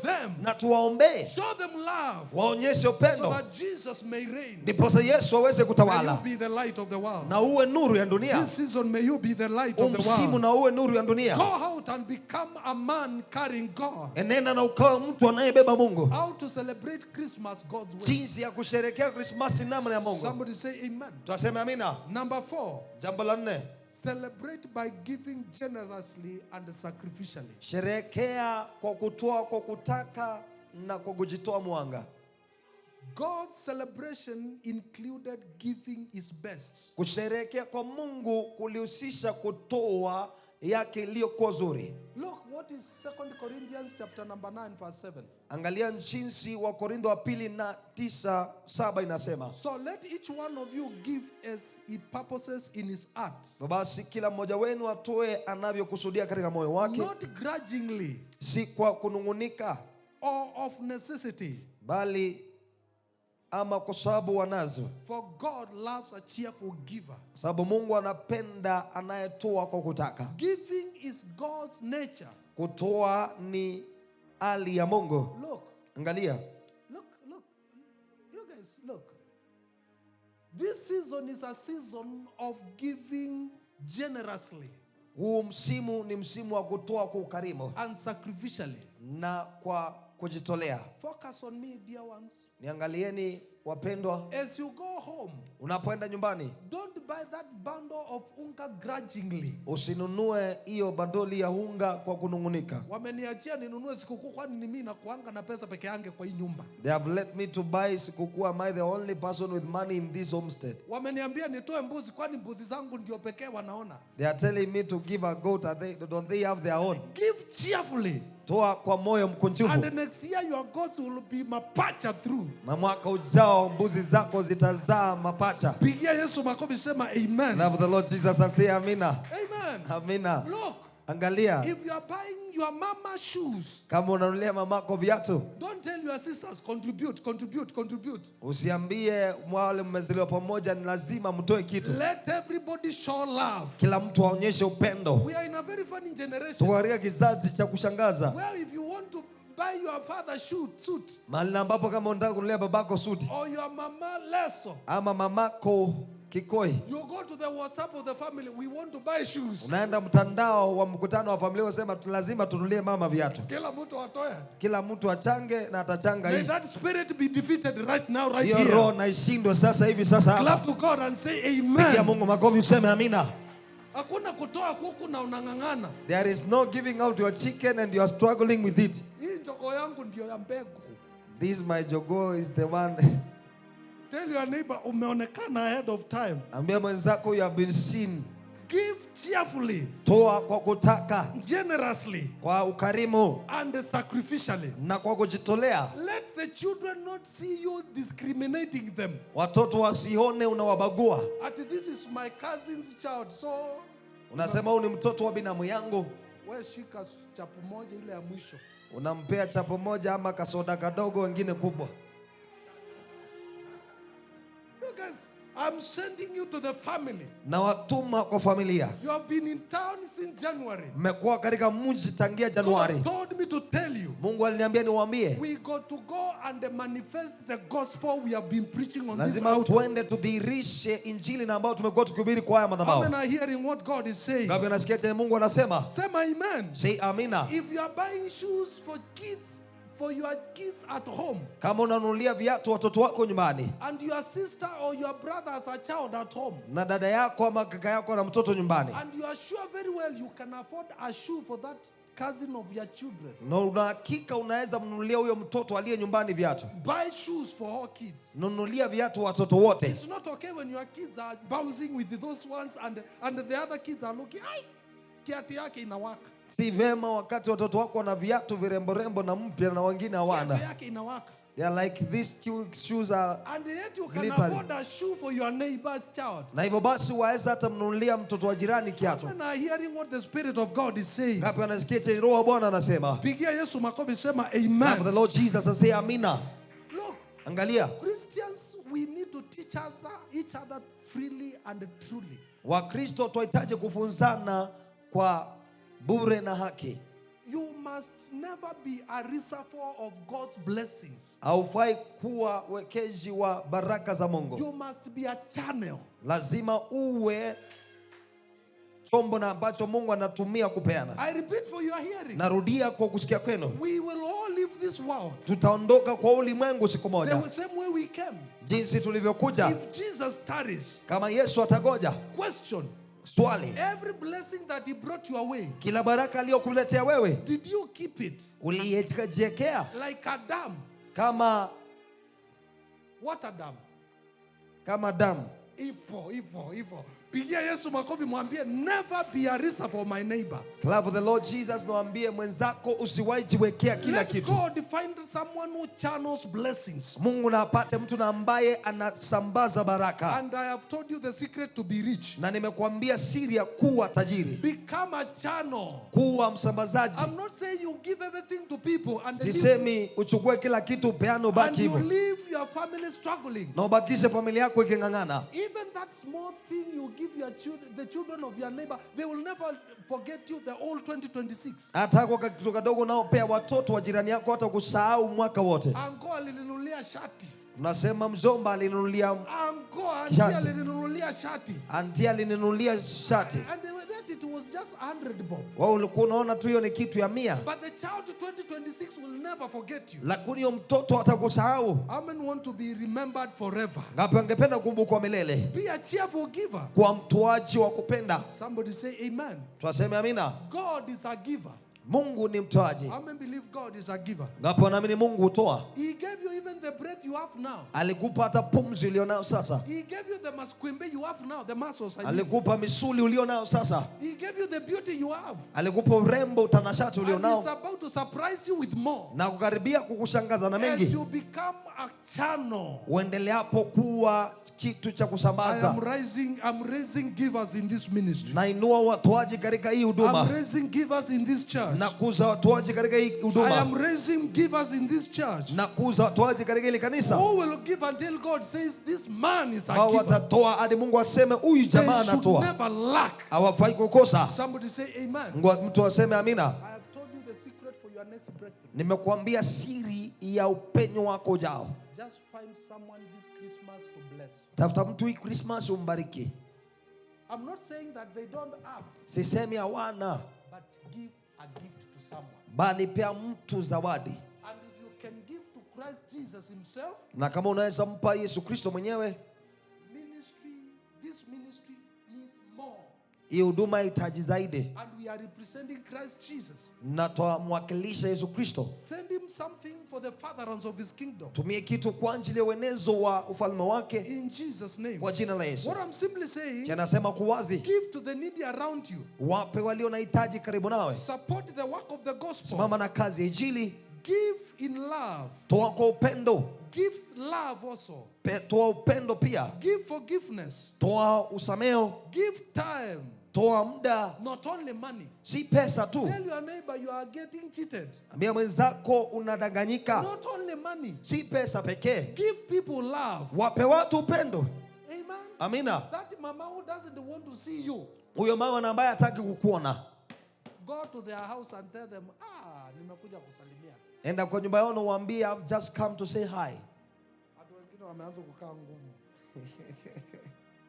na tuwaombee. Show them love. Waonyeshe upendo. So that Jesus may reign. Ndipo Yesu aweze kutawala. May you be the light of the world. Na uwe nuru ya dunia. This season may you be the light of the world. Msimu na uwe nuru ya dunia. Go out and become a man carrying God. Enenda na ukawa mtu anayebeba Mungu. How to celebrate Christmas God's way. Jinsi ya kusherehekea Krismasi namna ya Mungu. Somebody say amen. Tuaseme amina. Number 4. Jambo la 4. Celebrate by giving generously and sacrificially. Sherehekea kwa kutoa kwa kutaka na kwa kujitoa mwanga. God's celebration included giving his best. Kusherehekea kwa Mungu kulihusisha kutoa yake iliyokuwa nzuri. Look what is 2 Corinthians chapter number 9 verse 7. Angalia jinsi wa Korintho wa pili na 9:7 inasema. So let each one of you give as he purposes in his heart. Basi kila mmoja wenu atoe anavyokusudia katika moyo wake. Not grudgingly. Si kwa kunungunika. Or of necessity. Bali ama kwa sababu wanazo. For God loves a cheerful giver. Sababu Mungu anapenda anayetoa kwa kutaka. Giving is God's nature. Kutoa ni hali ya Mungu. Look. Angalia. Look. You guys, look. This season is a season of giving generously. Huu msimu ni msimu wa kutoa kwa ukarimu. And sacrificially. Na kwa kujitolea. Focus on me, dear ones. Niangalieni wapendwa. As you go home, unapoenda nyumbani, don't buy that bundle of unga grudgingly. Usinunue hiyo bandoli ya unga kwa kunungunika. Wameniachia ninunue sikukuu kwani ni mimi na kuanga na pesa peke yangu kwa hii nyumba. They have let me to buy sikukuu. Am I the only person with money in this homestead? Wameniambia nitoe mbuzi kwani mbuzi zangu ndio pekee wanaona. They are telling me to give a goat. Don't they have their own? Give cheerfully. Toa kwa moyo mkunjufu. And the next year your goats will be mapacha through. Na mwaka ujao mbuzi zako zitazaa mapacha. Pigia Yesu makofi sema amen. Love the Lord Jesus and say amina. Amen. Amina. Look. Angalia. If you are buying your mama shoes, kama unanunulia mamako viatu, don't tell your sisters contribute. Usiambie wale mmezaliwa pamoja ni lazima mtoe kitu. Let everybody show love. Kila mtu aonyeshe upendo. We are in a very funny generation. Tuwaria kizazi cha kushangaza. Well, if you want to buy your father suit. Mahali ambapo kama unataka kununulia babako suti. Or your mama leso. Ama mamako kikoi. You go to the WhatsApp of the family. We want to buy shoes. Unaenda mtandao wa mkutano wa familia unasema lazima tununulie mama viatu. Kila mtu atoe. Kila mtu achange na atachanga hii. May that spirit be defeated right now, right here. Hiyo roho na ishindwe sasa hivi sasa hapa. Clap to God and say amen. Pigia Mungu makofi useme amina. Hakuna kutoa kuku na unangangana. There is no giving out your chicken and you are struggling with it. Hii jogoo yangu ndio ya mbegu. This my jogo is the one. Tell your neighbor umeonekana ahead of time. Ambia mwenzako you have been seen. Give cheerfully. Toa kwa kutaka. Generously. Kwa ukarimu. And sacrificially. Na kwa kujitolea. Let the children not see you discriminating them. Watoto wasione unawabagua. At this is my cousin's child, so unasema huyu ni mtoto wa binamu yangu. Wewe shika chapu moja ile ya mwisho. Unampea chapu moja ama kasoda kadogo wengine kubwa. Guys, I'm sending you to the family. Na watuma kwa familia. You have been in town since January. Mmekuwa katika mji tangia Januari. God told me to tell you. Mungu aliniambia niwaambie. We got to go and manifest the gospel we have been preaching on this lazima tuende tudhihirishe injili na ambayo tumekuwa tukihubiri kwa haya madhabahu. How many are hearing what God is saying? Ngapi nasikia tena Mungu anasema? Sema amen. Say amina. If you are buying shoes for your kids at home. Kama unanunulia viatu watoto wako nyumbani. And your sister or your brother has a child at home. Na dada yako ama kaka yako na mtoto nyumbani. And you are sure very well you can afford a shoe for that cousin of your children. Na una hakika unaweza mnunulia huyo mtoto aliye nyumbani viatu. Buy shoes for all kids. Nunulia viatu watoto wote. It's not okay when your kids are bouncing with those ones and the other kids are looking, ai, kiatu yake inawaka. Si vema wakati watoto wako wana viatu virembo na mpya na wengine hawana. Kiatu yake inawaka. They are like these shoes are And yet you can glittery. afford a shoe for your neighbor's child. Na hivyo basi waweza hata mnunulia mtoto wa jirani kiatu. When are hearing what the Spirit of God is saying? Ngapi wanasikia cha Roho wa Bwana anasema? Pigia Yesu makofi sema Now the amen. Lord Jesus and say amina. Look, Angalia. Christians, we need to teach each other freely and truly. Wakristo tunahitaji kufunzana kwa bure na haki. You must never be a reservoir of God's blessings. Haufai kuwa wekezi wa baraka za Mungu. You must be a channel. Lazima uwe chombo na ambacho Mungu anatumia kupeana. I repeat for your hearing. Narudia kwa kusikia kwenu. We will all leave this world Tutaondoka kwa ulimwengu siku moja. the same way we came. Jinsi tulivyokuja. If Jesus tarries, Kama Yesu atagoja. question, Swali. every blessing that he brought your way, Kila baraka aliyokuletea wewe, did you keep it? ulijiwekea Like a dam. kama What a dam? damu. Ipo. Pigia Yesu makofi mwambie, never be a reservoir for my neighbor. Clap the Lord Jesus, naambie mwenzako usiwahi jiwekea kila Let kitu. God find someone who channels blessings. Mungu na apate mtu na ambaye anasambaza baraka. And I have told you the secret to be rich. Na nimekuambia siri ya kuwa tajiri. Become a channel. Kuwa msambazaji. I'm not saying you give everything to people and Sisemi uchukue kila kitu upeane ubaki you hivyo. leave your family struggling. Na ubakishe familia yako ikingangana. Even that small thing you give your children, the children of your neighbor, they will never forget you the whole 2026. Hata kwa kitu kadogo naopea watoto wa jirani yako hata kusahau mwaka wote. Anko alininunulia shati. Unasema mjomba alininunulia Anti alininunulia shati. Anti alininunulia shati. And that it was just 100 bob. Wao ulikuwa unaona tu hiyo ni kitu ya 100. But the child 2026 will never forget you. Lakini huyo mtoto hatakusahau. Amen want to be remembered forever. Ngapi angependa kukumbukwa milele? Be a cheerful giver. Kwa mtoaji wa kupenda. Somebody say amen. Tunasema amina. God is a giver. Mungu ni mtoaji. Amen believe God is a giver. Ngapi wanaamini Mungu hutoa? He gave you even the breath you have now. Alikupa hata pumzi ulionao sasa. He gave you the maskwembe you have now, the muscles. Alikupa misuli ulionao sasa. He gave you the beauty you have. Alikupa urembo utanashati And ulionao. he's about to surprise you with more. Na kukaribia kukushangaza na As mengi. you become a channel. Uendeleapo kuwa kitu cha kusambaza. I'm raising givers in this ministry. Nainua watoaji katika hii huduma. I'm raising givers in this church. Na kuza watoaji katika hii huduma. I am raising givers in this church. Na kuza watoaji katika hili kanisa. Who will give until God says this man is a Wao giver. watatoa hadi Mungu aseme huyu jamaa They should anatoa. never lack. Hawafai kukosa. Somebody say amen. Mtu aseme amina. I have told you the secret for your next breakthrough. Nimekuambia siri ya upenyo wako ujao. Just find someone this Christmas to bless. Tafuta mtu hii Christmas umbariki. I'm not saying that they don't have. Sisemi hawana. But give a gift to someone. Bali pia mtu zawadi. And if you can give to Christ Jesus himself. Na kama unaweza mpa Yesu Kristo mwenyewe. This ministry needs more. Hii huduma inahitaji zaidi. And we are representing Christ Jesus. Na tuamwakilisha Yesu Kristo. Send him something for the furtherance of his kingdom. Tumie kitu kwa ajili ya uenezo wa ufalme wake. In Jesus name. Kwa jina la Yesu. What I'm simply saying. Anasema kuwazi. Give to the needy around you. Wape walio na hitaji karibu nawe. Support the work of the gospel. Simama na kazi ya injili. Give in love. Toa kwa upendo. Give love also. Toa upendo pia. Give forgiveness. Toa usameo. Give time. Toa muda. Not only money. Si pesa tu. Tell your neighbor you are getting cheated. Ambia mwenzako unadanganyika. Not only money. Si pesa pekee. Give people love. Wape watu upendo. Amen. Amina. That mama who doesn't want to see you. Huyo mama ambaye hataki kukuona. Go to their house and tell them, nimekuja kusalimia. Enda kwa nyumba yao na uambie I've just come to say hi. Watu wengine wameanza kukaa ngumu.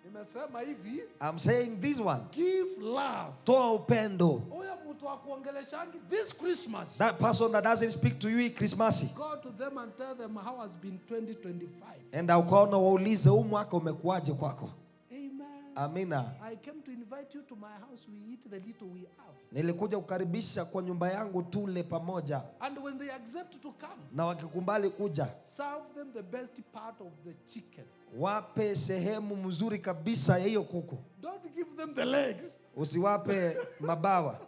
Nimesema hivi. I'm saying this one. Give love. Toa upendo. Huyo mtu akuongeleshangi this Christmas. That person that doesn't speak to you Christmas. Go to them and tell them how has been 2025. Enda ukaona waulize huu mwaka umekuaje kwako. Amen. Amina. I came to invite you to my house. We eat the little we have. Nilikuja kukaribisha kwa nyumba yangu tule pamoja. And when they accept to come, Na wakikubali kuja, serve them the best part of the chicken. wape sehemu mzuri kabisa ya hiyo kuku. Don't give them the legs. Usiwape mabawa.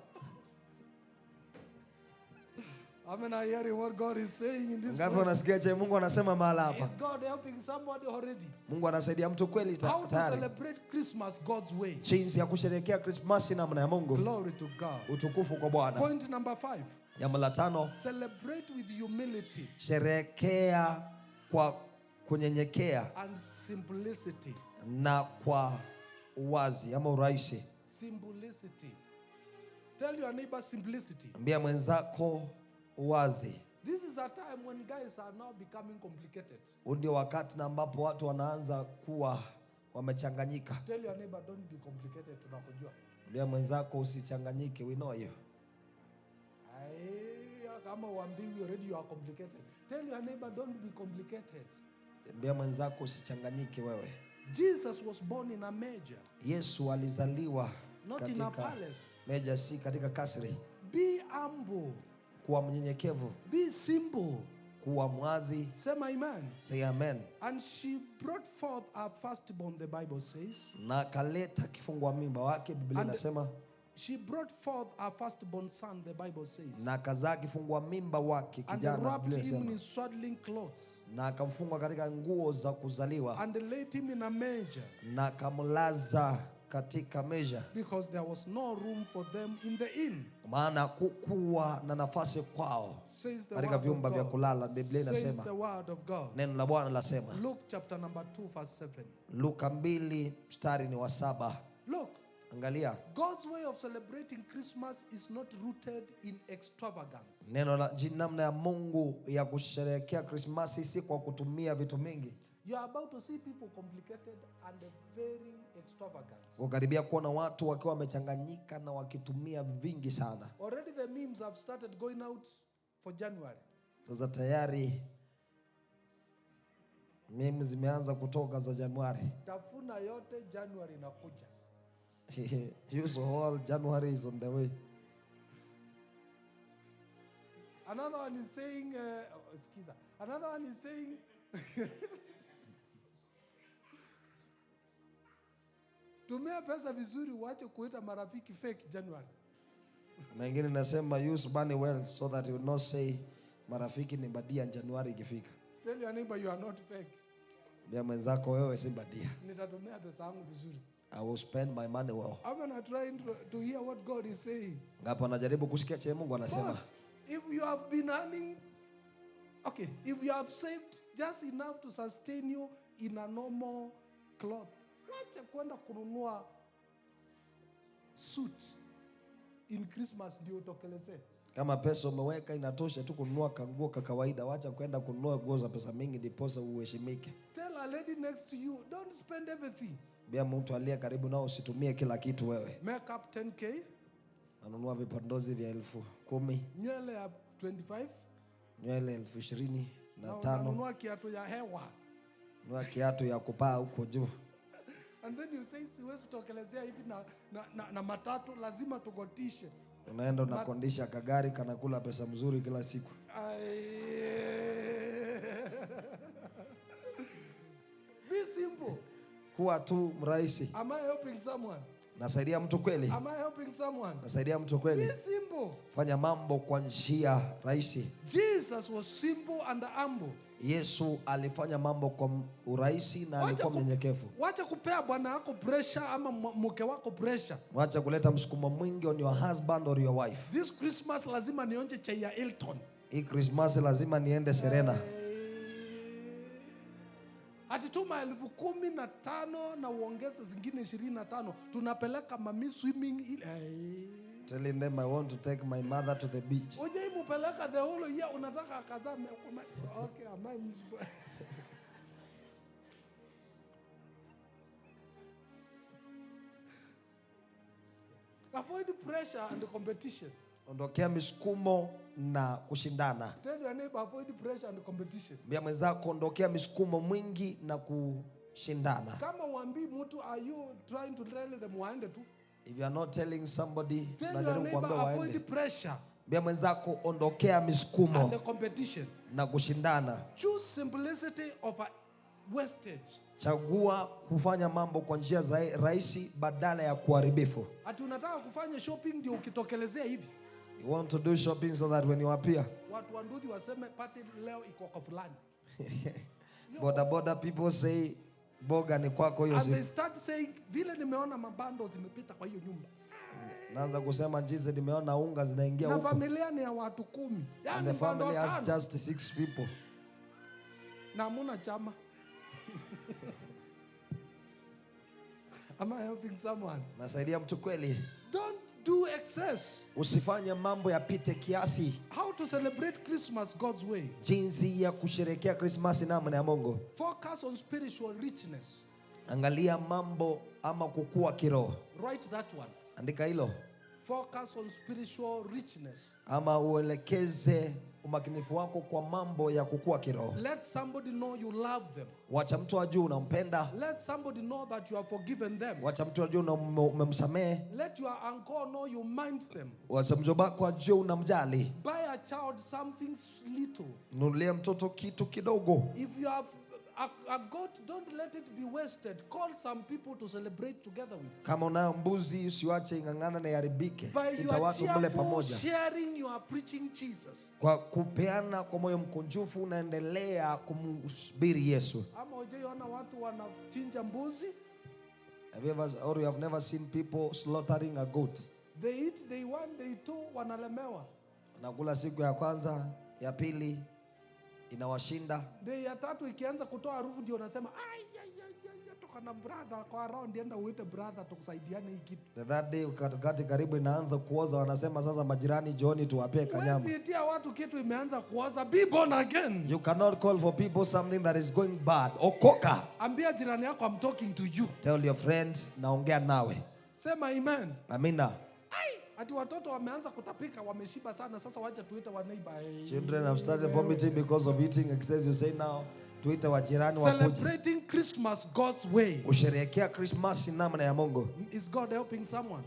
Amen. I hear what God is saying in this Ngapi place. unasikia cha Mungu anasema mahali hapa? Is God helping somebody already? Mungu anasaidia mtu kweli How to tayari. celebrate Christmas God's way. Jinsi ya kusherehekea Krismasi namna ya Mungu. Glory to God. Utukufu kwa Bwana. Point number 5. Jambo la 5, Celebrate with humility sherehekea kwa kunyenyekea and simplicity. na kwa uwazi ama urahisi. Simplicity. Tell your neighbor simplicity. Ambia mwenzako uwazi. This is a time when guys are now becoming complicated. Huu ndio wakati na ambapo watu wanaanza kuwa wamechanganyika. Tell your neighbor don't be complicated, tunakujua. Ambia mwenzako usichanganyike, we know you. Kama uambiwi already you are complicated. Tell your neighbor don't be complicated. Ambia mwenzako usichanganyike wewe. Jesus was born in a manger. Yesu alizaliwa Not in a palace. Manger, si katika kasri. Be humble. Kuwa mnyenyekevu. Be simple. Kuwa mwazi. Say amen. Say amen. And she brought forth her firstborn, the Bible says. Na kaleta kifungua mimba wake, Biblia inasema. She brought forth her firstborn son, the Bible says. Na kazaa kifungua mimba wake kijana, and wrapped Biblia him in inasema. his swaddling clothes. Na akamfunga katika nguo za kuzaliwa. And laid him in a manger. Na akamlaza katika manger. Because there was no room for them in the inn. Maana kukuwa na nafasi kwao katika vyumba vya kulala, Biblia inasema. Says the word of God. Neno la Bwana lasema. Luke chapter number 2 verse 7. Luka 2 mstari ni wa 7. Look. Angalia. God's way of celebrating Christmas is not rooted in extravagance. Neno la namna ya Mungu ya kusherehekea Krismasi si kwa kutumia vitu mingi. You are about to see people complicated and very extravagant. Ukaribia kuona watu wakiwa wamechanganyika na wakitumia vingi sana. Already the memes have started going out for January. Sasa tayari memes zimeanza kutoka za Januari. Tafuna yote January inakuja. Use all January is on the way. Another one is saying, another one is saying, tumia pesa vizuri uache kuita marafiki fake January. Na ingine nasema use money well so that you will not say marafiki ni badia Januari ikifika. Tell your neighbor you are not fake. Bia mwenzako wewe si badia. Nitatumia pesa yangu vizuri. I will spend my money well. I'm not trying to hear what God is saying. Ngapo anajaribu kusikia cha Mungu anasema. If you have been earning, okay, if you have saved just enough to sustain you in a normal cloth, wacha kwenda kununua suit in Christmas ndio utokeleze. Kama pesa umeweka inatosha tu kununua kanguo ka kawaida, wacha kwenda kununua nguo za pesa mingi ndiposa uheshimike. Tell a lady next to you, don't spend everything. Bia mtu aliye karibu nao usitumie kila kitu wewe. Makeup 10k. Anunua vipondozi vya 10,000. Nywele ya 25. Nywele 25,000. Unanunua kiatu ya hewa. Nunua kiatu ya kupaa huko juu. And then you say siwezi tokelezea hivi na matatu, lazima tugotishe. Unaenda unakondisha kagari kanakula pesa mzuri kila siku. Be simple. Kuwa tu mrahisi. Am I helping someone? Nasaidia mtu kweli? Am I helping someone? Nasaidia mtu kweli? Be simple. Fanya mambo kwa njia rahisi. Jesus was simple and humble. Yesu alifanya mambo kwa urahisi na alikuwa mnyenyekevu. Wacha kupea bwana wako pressure ama mke wako pressure. Wacha kuleta msukumo mwingi on your husband or your wife. This Christmas lazima nionje chai ya Hilton. Hii Christmas lazima niende Serena. Atituma 15,000 na uongeze zingine 25. Tunapeleka mami swimming. Telling them I want to take my mother to the beach. Oje imupeleka the whole year unataka akazame. Okay, avoid pressure and competition. Ondokea misukumo na kushindana. Tell your neighbor avoid pressure and competition. Bia mwenzako ondokea misukumo mwingi na shindana. Kama uambii mtu, are you trying to tell them waende tu? If you are not telling somebody, Tell your unajaribu neighbor, kuambia waende. avoid pressure Bia mwenzako ondokea misukumo and the competition. na kushindana. Choose simplicity of a wastage. Chagua kufanya mambo kwa njia rahisi badala ya kuharibifu. Ati unataka kufanya shopping ndio ukitokelezea hivi. You want to do shopping so that when you appear, Watu wa Ndudhi waseme party leo iko kwa fulani. boda people say boga ni kwako hiyo And they siku. start saying, vile nimeona mabando zimepita kwa hiyo nyumba. Naanza kusema jinsi nimeona unga zinaingia Na huko. familia ni ya watu 10. And Yaani the bando family has 5. just 6 people. Na hamuna chama. Am I helping someone? Nasaidia mtu kweli. Don't do excess. Usifanye mambo yapite kiasi. How to celebrate Christmas God's way? Jinsi ya kusherehekea Christmas namna ya Mungu. Focus on spiritual richness. Angalia mambo ama kukua kiroho. Write that one. Andika hilo. Focus on spiritual richness. Ama uelekeze umakinifu wako kwa mambo ya kukua kiroho. Let somebody know you love them. Wacha mtu ajue unampenda. Let somebody know that you have forgiven them. Wacha mtu ajue umemsamehe. Let your uncle know you mind them. Wacha mjomba wako ajue unamjali. Buy a child something little. Nunulia mtoto kitu kidogo. If you have a goat, don't let it be wasted. Call some people to celebrate together with you. Kama unayo mbuzi usiwache ingangana na iharibike. By Ita your watu mle cheerful pamoja. sharing, you are preaching Jesus. Kwa kupeana kwa moyo mkunjufu unaendelea kumhubiri Yesu. Ama hujaona watu wanachinja mbuzi? Have you ever, or you have never seen people slaughtering a goat? They eat day 1, day 2, wanalemewa. Nakula siku ya kwanza, ya pili inawashinda. Day ya 3 ikianza kutoa harufu ndio unasema ai toka na brother kwa around, enda uite brother tukusaidiane hii kitu. The third day wakati karibu inaanza kuoza, wanasema sasa majirani jioni tuwapee kanyama. Huwezi itia watu kitu imeanza kuoza. Be born again. You cannot call for people something that is going bad. Okoka. Ambia jirani yako, I'm talking to you. Tell your friend, naongea nawe. Sema amen. Amina. Ati watoto wameanza kutapika, wameshiba sana, sasa wacha tuite wa neighbor. Children have started vomiting because of eating excess. You say now, tuite wajirani wakuje. Celebrating Christmas God's way. Kusherehekea Christmas namna ya Mungu. Is God helping someone?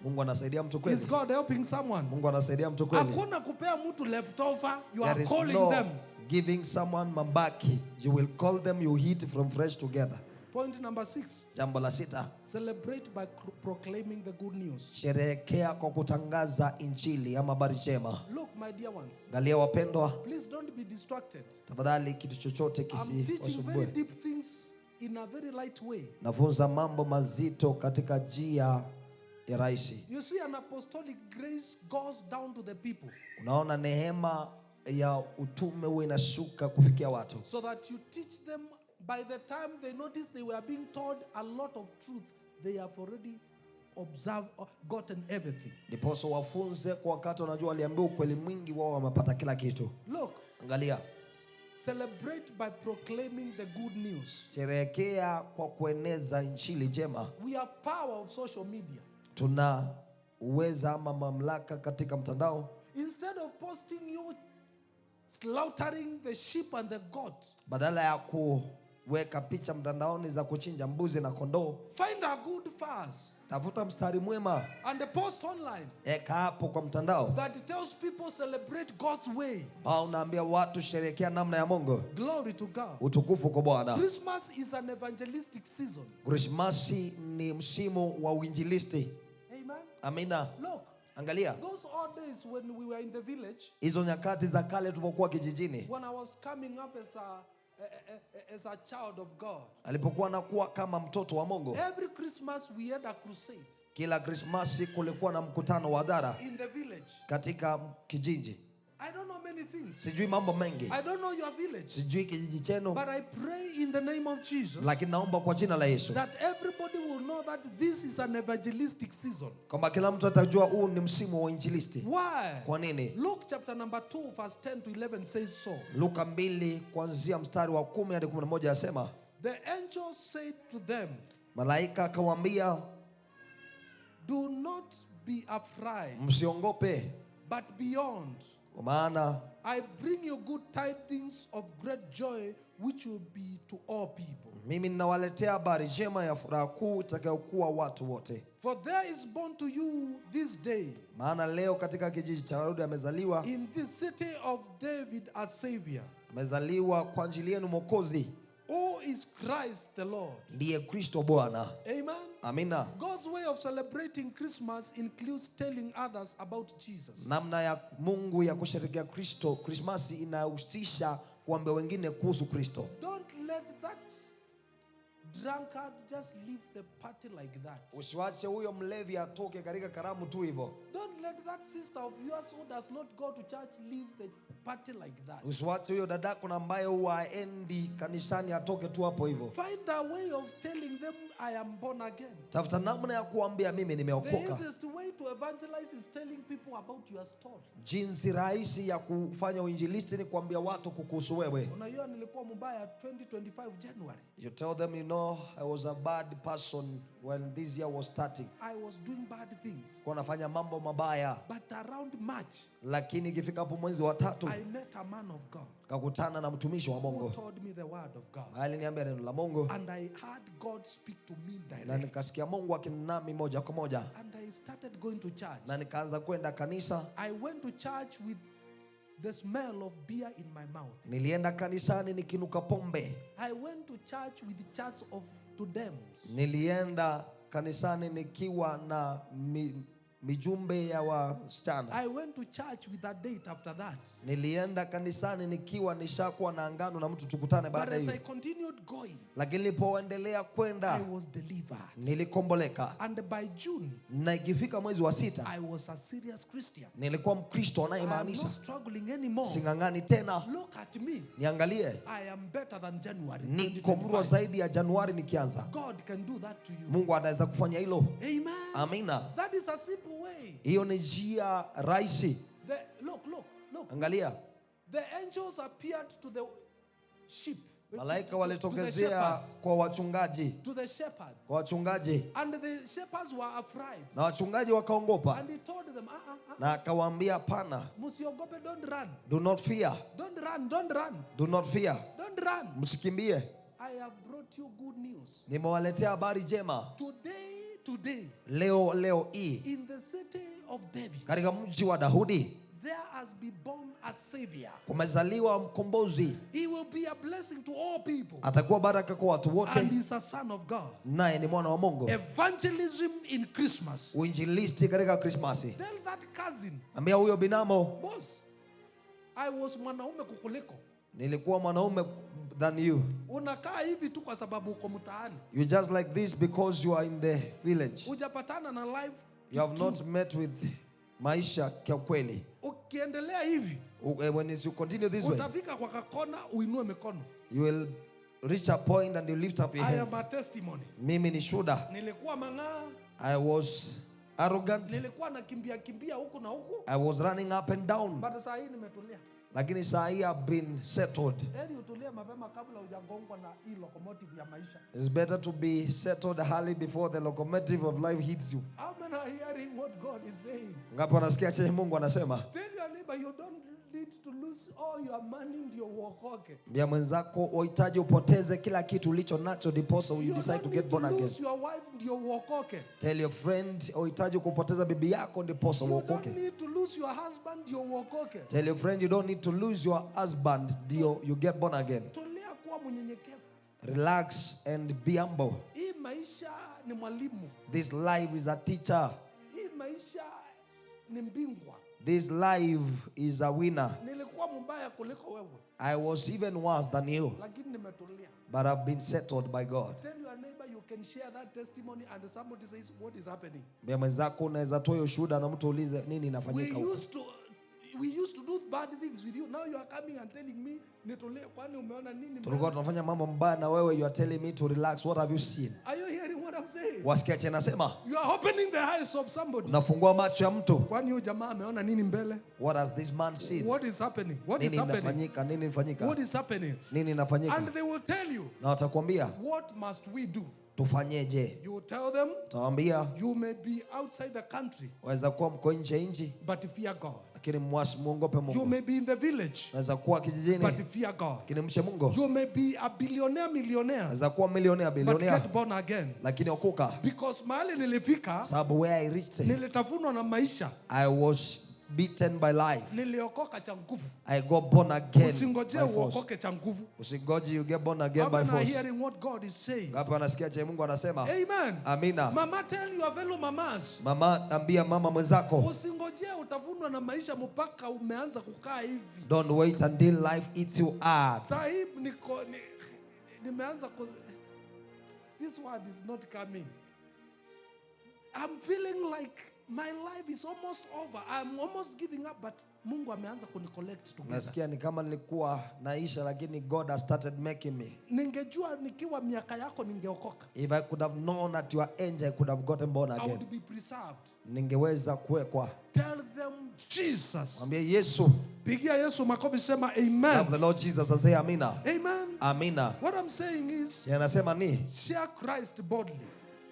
Mungu anasaidia mtu kweli. Is God helping someone? Mungu anasaidia mtu kweli. Hakuna kupea mtu leftover. You are There is calling no them. giving someone mabaki. You will call them, you eat from fresh together. Point number 6. Jambo la 6. Celebrate by proclaiming the good news. Sherehekea kwa kutangaza injili ama habari njema. Look, my dear ones. Angalia wapendwa, Please don't be distracted. tafadhali kitu chochote I'm teaching very kisiwasumbue. deep things in a very light way. Nafunza mambo mazito katika njia ya rahisi. You see, an apostolic grace goes down to the people. Unaona neema ya utume huwa inashuka kufikia watu. So that you teach them, by the time they notice they were being told a lot of truth, they have already observed, gotten everything. Ndiposo wafunze kwa wakati wanajua waliambiwa ukweli mwingi, wao wamepata kila kitu. Look, Angalia, celebrate by proclaiming the good news. sherehekea kwa kueneza injili njema. We have power of social media. Tuna uweza ama mamlaka katika mtandao. Instead of posting you slaughtering the sheep and the goat, Badala ya kuweka picha mtandaoni za kuchinja mbuzi na kondoo, find a good fast tafuta mstari mwema, and post online eka hapo kwa mtandao. that tells people celebrate God's way. Unaambia watu sherehekea namna ya Mungu. Glory to God. Utukufu kwa Bwana. Christmas is an evangelistic season. Krismasi ni msimu wa uinjilisti. Amen. Amina. Look, Angalia, those old days when we were in the village, hizo nyakati za kale tulipokuwa kijijini, when I was coming up as a child of God, alipokuwa anakuwa kama mtoto wa Mungu, every Christmas we had a crusade kila Krismasi kulikuwa na mkutano wa hadhara in the village. katika kijiji. I don't know many things. Sijui mambo mengi, I don't know your village. sijui kijiji chenu, But I pray in the name of Jesus lakini naomba kwa jina la Yesu that everybody will know that this is an evangelistic season. kwamba kila mtu atajua huu ni msimu wa injilisti. Why? Kwa nini? Luke chapter number 2 verse 10 to 11 says so. Luka 2 kuanzia mstari wa 10 hadi 11 yasema, The angel said to them, malaika akawaambia, do not be afraid, msiongope, but beyond, kwa maana I bring you good tidings of great joy, which will be to all people. Mimi ninawaletea habari njema ya furaha kuu itakayokuwa watu wote. For there is born to you this day Maana leo katika kijiji cha Daudi amezaliwa, in this city of David a Savior, amezaliwa kwa ajili yenu Mwokozi, who is Christ the Lord. ndiye Kristo Bwana. Amen. Amina. God's way of celebrating Christmas includes telling others about Jesus. Namna ya Mungu ya kusherehekea Krismasi inahusisha kuambia wengine kuhusu Kristo. Don't let that drunkard just leave the party like that. Usiwache huyo mlevi atoke katika karamu tu hivyo. Don't let that sister of yours who does not go to church leave the party like that. Usiwache huyo dadako ambaye huwa haendi kanisani atoke tu hapo hivyo. Find a way of telling them I am born again. Tafuta namna ya kuambia mimi The nimeokoka. easiest way to evangelize is telling people about your story. Jinsi rahisi ya kufanya uinjilisti ni kuambia watu kukuhusu wewe. Unajua nilikuwa mbaya 2025 January. You tell them, you know, I was a bad person when this year was starting. I was doing bad things. Kwa nafanya mambo mabaya. But around March, Lakini ikifika hapo mwezi wa 3, I met a man of God kakutana na mtumishi wa who Mungu. told me the word of God. Aliniambia neno la Mungu. And I heard God speak to me Na directly. nikasikia Mungu akinami moja kwa moja. And I started going to church. Na nikaanza kwenda kanisa. I went to church with the smell of beer in my mouth. Nilienda kanisani nikinuka pombe. I went to church with the church of Tudems. Nilienda kanisani nikiwa na mijumbe ya wasichana. I went to church with a date after that. Nilienda kanisani nikiwa nishakuwa na angano na mtu tukutane But baada as hiyo. I continued going, Lakini nilipoendelea kwenda I was delivered. nilikomboleka. And by June, Na ikifika mwezi wa 6 I was a serious Christian. nilikuwa Mkristo I am anayemaanisha. not struggling anymore. Singangani tena. Look at me. Niangalie. I am better than January. Niko mrua 2025. zaidi ya Januari nikianza. God can do that to you. Mungu anaweza kufanya hilo. Amen. Amina. That is a simple way. Hiyo ni njia rahisi. Look. Angalia. The angels appeared to the sheep. Malaika to the walitokezea shepherds. kwa wachungaji. To the shepherds. Kwa wachungaji. And the shepherds were afraid. Na wachungaji wakaongopa. And he told them, Na akawaambia hapana. Musiogope, don't run. Do not fear. Don't run, don't run. Do not fear. Don't run. Msikimbie. I have brought you good news. Nimewaletea habari njema. Today, Leo hii. in the city of David, Katika mji wa Daudi. there has been born a savior. Kumezaliwa mkombozi. He will be a blessing to all people. Atakuwa baraka kwa watu wote. And he's a son of God. Naye ni mwana wa Mungu. Evangelism in Christmas. Uinjilisti katika Krismasi. Tell that cousin, Ambia huyo binamo, boss, I was mwanaume kukuliko. nilikuwa mwanaume than you. Unakaa hivi tu kwa sababu uko mtaani. You just like this because you are in the village. Hujapatana na life. You have not met with maisha kwa kweli. Ukiendelea hivi, When you continue this way, utafika kwa kakona uinue mikono. you will reach a point and you lift up your I hands. am a testimony. Mimi ni shuhuda. Nilikuwa mang'aa. I was arrogant. Nilikuwa nakimbia huku na huku. I was running up and down. But saa hii nimetulia. Lakini saa hii I've been settled. Heri utulie mapema kabla hujagongwa na hii locomotive ya maisha. It's better to be settled early before the locomotive of life hits you. How many are hearing what God is saying? Ngapi wanasikia chenye Mungu anasema? Tell your neighbor you don't need to lose all your money ndio uokoke. Mbia mwenzako uhitaji upoteze kila kitu ulicho nacho diposa you You decide don't to need get to born again. lose your wife ndio uokoke. Tell your friend uhitaji kupoteza bibi yako diposa You don't uokoke. need to lose your husband ndio uokoke. Tell your friend you don't need to lose your husband ndio you get born again. Tulia kuwa mnyenyekevu. Relax and be humble. Hii maisha ni mwalimu. This life is a teacher. Hii maisha ni mbingwa. This life is a winner. Nilikuwa mbaya kuliko wewe. I was even worse than you, Lakini nimetulia. but I've been settled by God. Tell your neighbor you can share that testimony and somebody says what is happening. Mbia mwenzako unaweza toa hiyo shuhuda na mtu ulize nini inafanyika huko. We used to do bad things with you. Now you are coming and telling me nitulie, kwani umeona nini? Tulikuwa tunafanya mambo mbaya na wewe you are telling me to relax. What have you seen? Are you hearing what I'm saying? Wasikia chenye nasema? You are opening the eyes of somebody. Unafungua macho ya mtu. Kwani huyu jamaa ameona nini mbele? What has this man seen? What is happening? What is Nini happening? inafanyika? Nini inafanyika? What is happening? Nini inafanyika? And they will tell you, Na watakwambia what must we do? tufanyeje? You will tell them, Utawaambia you may be outside the country, waweza kuwa mko nje nchi but fear God. lakini muogope You Mungu. may be in the village, Unaweza kuwa kijijini but fear God. lakini mche Mungu. You may be a billionaire, millionaire, Unaweza kuwa milionea, but bilionea, get born again. lakini okoka. Because mahali nilifika, Sababu where I reached, nilitafunwa na maisha. I was beaten by life. Niliokoka cha nguvu. I got born again Usingoje by force. uokoke cha nguvu. Usingoje you get born again How by many are force. hearing what God is saying? Ngapi wanasikia cha Mungu anasema? Amen. Amina. Mama, tell your fellow mamas. Mama, ambia mama mwenzako, Usingoje utavunwa na maisha mpaka umeanza kukaa hivi. don't wait until life eats you up. Sahib nimeanza this word is not coming. I'm feeling like my life is almost over. I'm almost giving up, but Mungu ameanza kunicollect together. Nasikia ni kama nilikuwa naisha lakini God has started making me. Ningejua nikiwa miaka yako ningeokoka. If I could have known at your age I could have gotten born I again. would be preserved. Ningeweza kuwekwa. Tell them Jesus. Mwambie Yesu. Pigia Yesu makofi, sema Love amen. the Lord Jesus and say amina. Amen. Amina. What I'm saying is Yanasema ni share Christ boldly.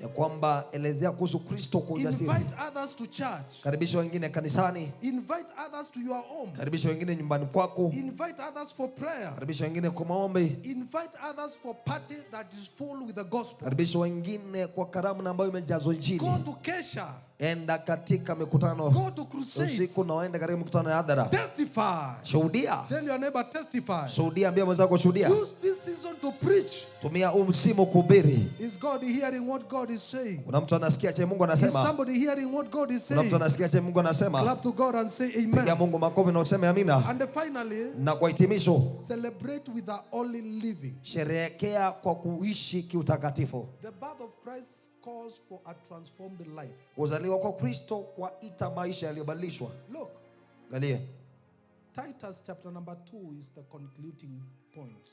ya kwamba elezea kuhusu Kristo kwa ujasiri. Invite others to church. Karibisha wengine kanisani. Invite others to your home. Karibisha wengine nyumbani kwako. Invite others for prayer. Karibisha wengine kwa maombi. Invite others for party that is full with the gospel. Karibisha wengine kwa karamu ambayo imejazwa injili. Go to Kesha. Enda katika mikutano Go to crusades. usiku na waende katika mikutano ya hadhara. Testify. Shuhudia. Tell your neighbor, testify. Shuhudia, ambia mwenzako shuhudia. Use this season to preach. Tumia huu msimu kuhubiri. Is God hearing what God is saying? Kuna mtu anasikia cha Mungu Is anasema. somebody hearing what God is Kuna mtu saying? anasikia cha Mungu anasema. Clap to God and say Piga amen. Mungu makofi na useme amina. And finally, Na kwa hitimisho, celebrate with a holy living. sherehekea kwa kuishi kiutakatifu. The birth of Christ calls for a transformed life. Kuzaliwa kwa Kristo kwaita maisha yaliyobadilishwa. Look, Angalia. Titus chapter number 2 is the concluding point.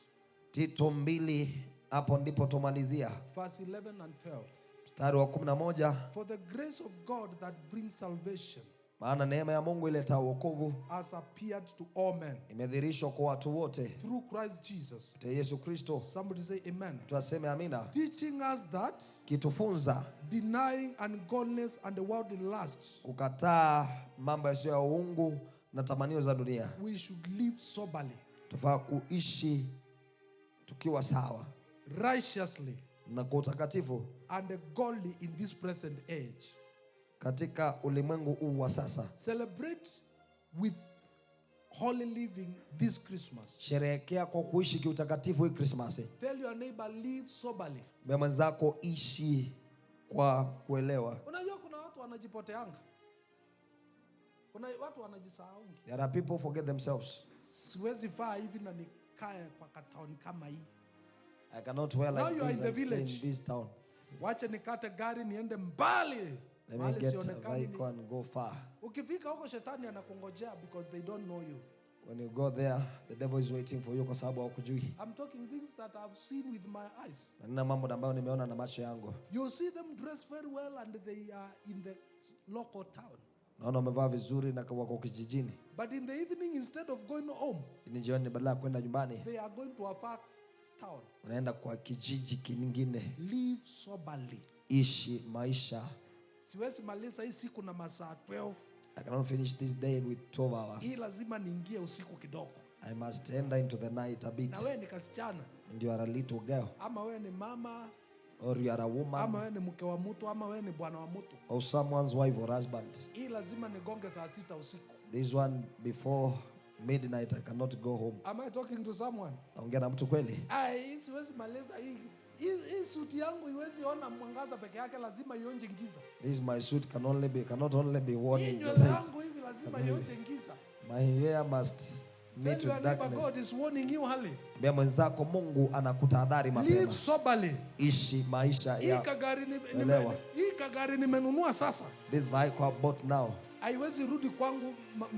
Tito 2 hapo ndipo tumalizia. Verse 11 and 12. Mstari wa 11. For the grace of God that brings salvation Maana neema ya Mungu ileta wokovu has appeared to all men imedhihirishwa kwa watu wote. through Christ Jesus. Te Yesu Kristo. Somebody say amen. Tuaseme amina. Teaching us that Kitufunza denying ungodliness and the worldly lusts, kukataa mambo yasiyo ya uungu na tamanio za dunia. we should live soberly, Tufaa kuishi tukiwa sawa righteously, na kwa utakatifu and godly in this present age. katika ulimwengu huu wa sasa. Celebrate with holy living this Christmas. Sherehekea kwa kuishi kiutakatifu hii Krismasi. Tell your neighbor, live soberly. Mbele mwenzako ishi kwa kuelewa. Unajua kuna watu wanajipoteanga. Kuna watu wanajisahau. There are people who forget themselves. Siwezi vaa hivi na nikae kwa kataoni kama hii. I cannot wear Now like you are this in the and stay village. in this town. Wache nikate gari niende mbali. Let me Mahali get a sionekani. vehicle and go far. Ukifika huko shetani anakungojea because they don't know you. When you go there, the devil is waiting for you kwa sababu hawakujui. I'm talking things that I've seen with my eyes. Na nina mambo ambayo nimeona na macho yangu. You see them dress very well and they are in the local town. Naona wamevaa vizuri na wako kijijini. But in the evening, instead of going home, Ni jioni badala ya kwenda nyumbani, they are going to a far town. unaenda kwa kijiji kingine. Live soberly. Ishi maisha. Siwezi maliza hii siku na masaa 12. I cannot finish this day with 12 hours. Hii lazima niingie usiku kidogo. I must enter into the night a bit. Na wewe ni kasichana, And you are a little girl. ama wewe ni mama, Or you are a ama woman. wewe ni mke wa mtu, ama wewe ni bwana wa mtu. Or someone's wife or husband. Hii lazima nigonge saa 6 usiku. This one before midnight I cannot go home. Am I talking to someone? Naongea na mtu kweli? Hii siwezi maliza hii. Hii suti yangu iwezi ona mwangaza peke yake, lazima ionje giza. This my suit cannot only be worn Hii in the nywele night. yangu hivi lazima ionje giza. My hair must meet Tell your with neighbor, darkness. God is warning you early. Mbea mwenzako Mungu anakutahadhari Live mapema. soberly. Ishi maisha Hii ya elewa. kagari nimenunua sasa. This vehicle I bought now. Haiwezi rudi kwangu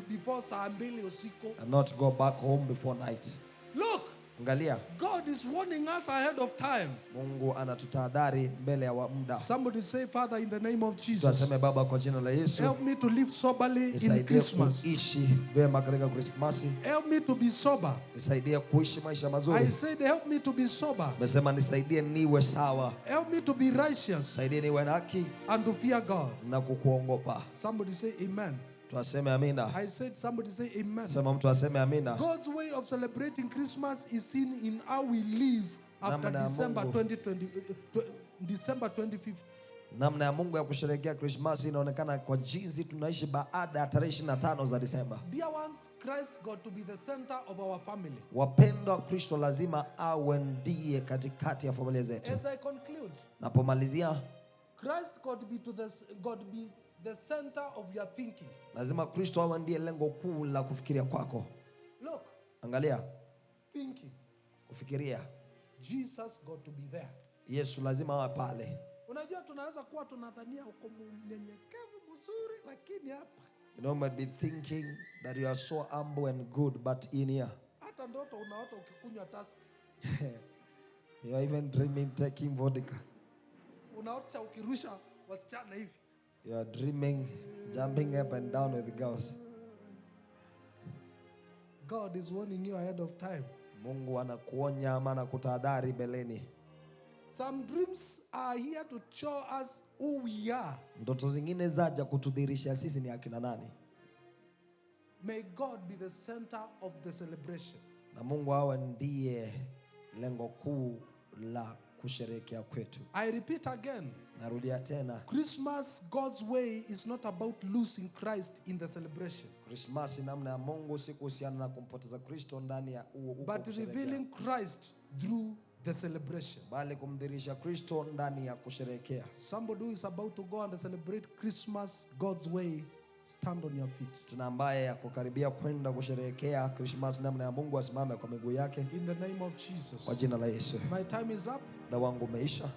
before saa 2 usiku. And not go back home before night. Look, Angalia, God is warning us ahead of time. Mungu anatutahadhari mbele ya muda. Somebody say, Father, in the name of Jesus, Tuseme Baba kwa jina la Yesu, help me to live soberly in nisaidie Christmas. kuishi vyema katika Krismasi. Help me to be sober. Nisaidie kuishi maisha I mazuri. said, help me to be sober. Nimesema nisaidie niwe sawa. Help me to be righteous Nisaidie niwe na haki and to fear God. na kukuogopa. Somebody say amen. Mtu aseme amina. I said somebody say amen. Sema mtu aseme amina. God's way of celebrating Christmas is seen in how we live after Namna ya December Mungu. 2020, December 25th. Namna ya Mungu ya kusherehekea Christmas inaonekana kwa jinsi tunaishi baada ya tarehe 25 za Disemba. Dear ones, Christ got to be the center of our family. Wapendwa, Kristo lazima awe ndiye katikati ya familia zetu. As I conclude, Napomalizia, Christ got to be the center of your thinking. lazima Kristo awe ndiye lengo kuu la kufikiria kwako. Look, Angalia, thinking. kufikiria. Jesus got to be there. Yesu lazima awe pale. Unajua tunaweza kuwa tunadhania uko mnyenyekevu mzuri, lakini hapa You know, might be thinking that you are so humble and good, but in here, hata ndoto unaota ukikunywa task. you are even dreaming taking vodka. Unaota ukirusha wasichana hivi. You are dreaming jumping up and down with girls. God is warning you ahead of time. Mungu anakuonya ama anakutahadhari beleni. Some dreams are here to show us who we are. Ndoto zingine zaja kutudhihirisha sisi ni akina nani. May God be the center of the celebration. Na Mungu awe ndiye lengo kuu la kusherehekea kwetu. I repeat again. Narudia tena. Christmas, God's way is not about losing Christ in the celebration, Christmas namna ya Mungu si kuhusiana na kumpoteza Kristo ndani ya but revealing Christ through the celebration. bali kumdhihirisha Kristo ndani ya kusherehekea. Somebody who is about to go and celebrate Christmas God's way, stand on your feet. Tuna ambaye ya kukaribia kwenda kusherehekea Christmas namna ya Mungu, asimame kwa miguu yake In the name of Jesus. kwa jina la Yesu. My time is up, Muda wangu umeisha,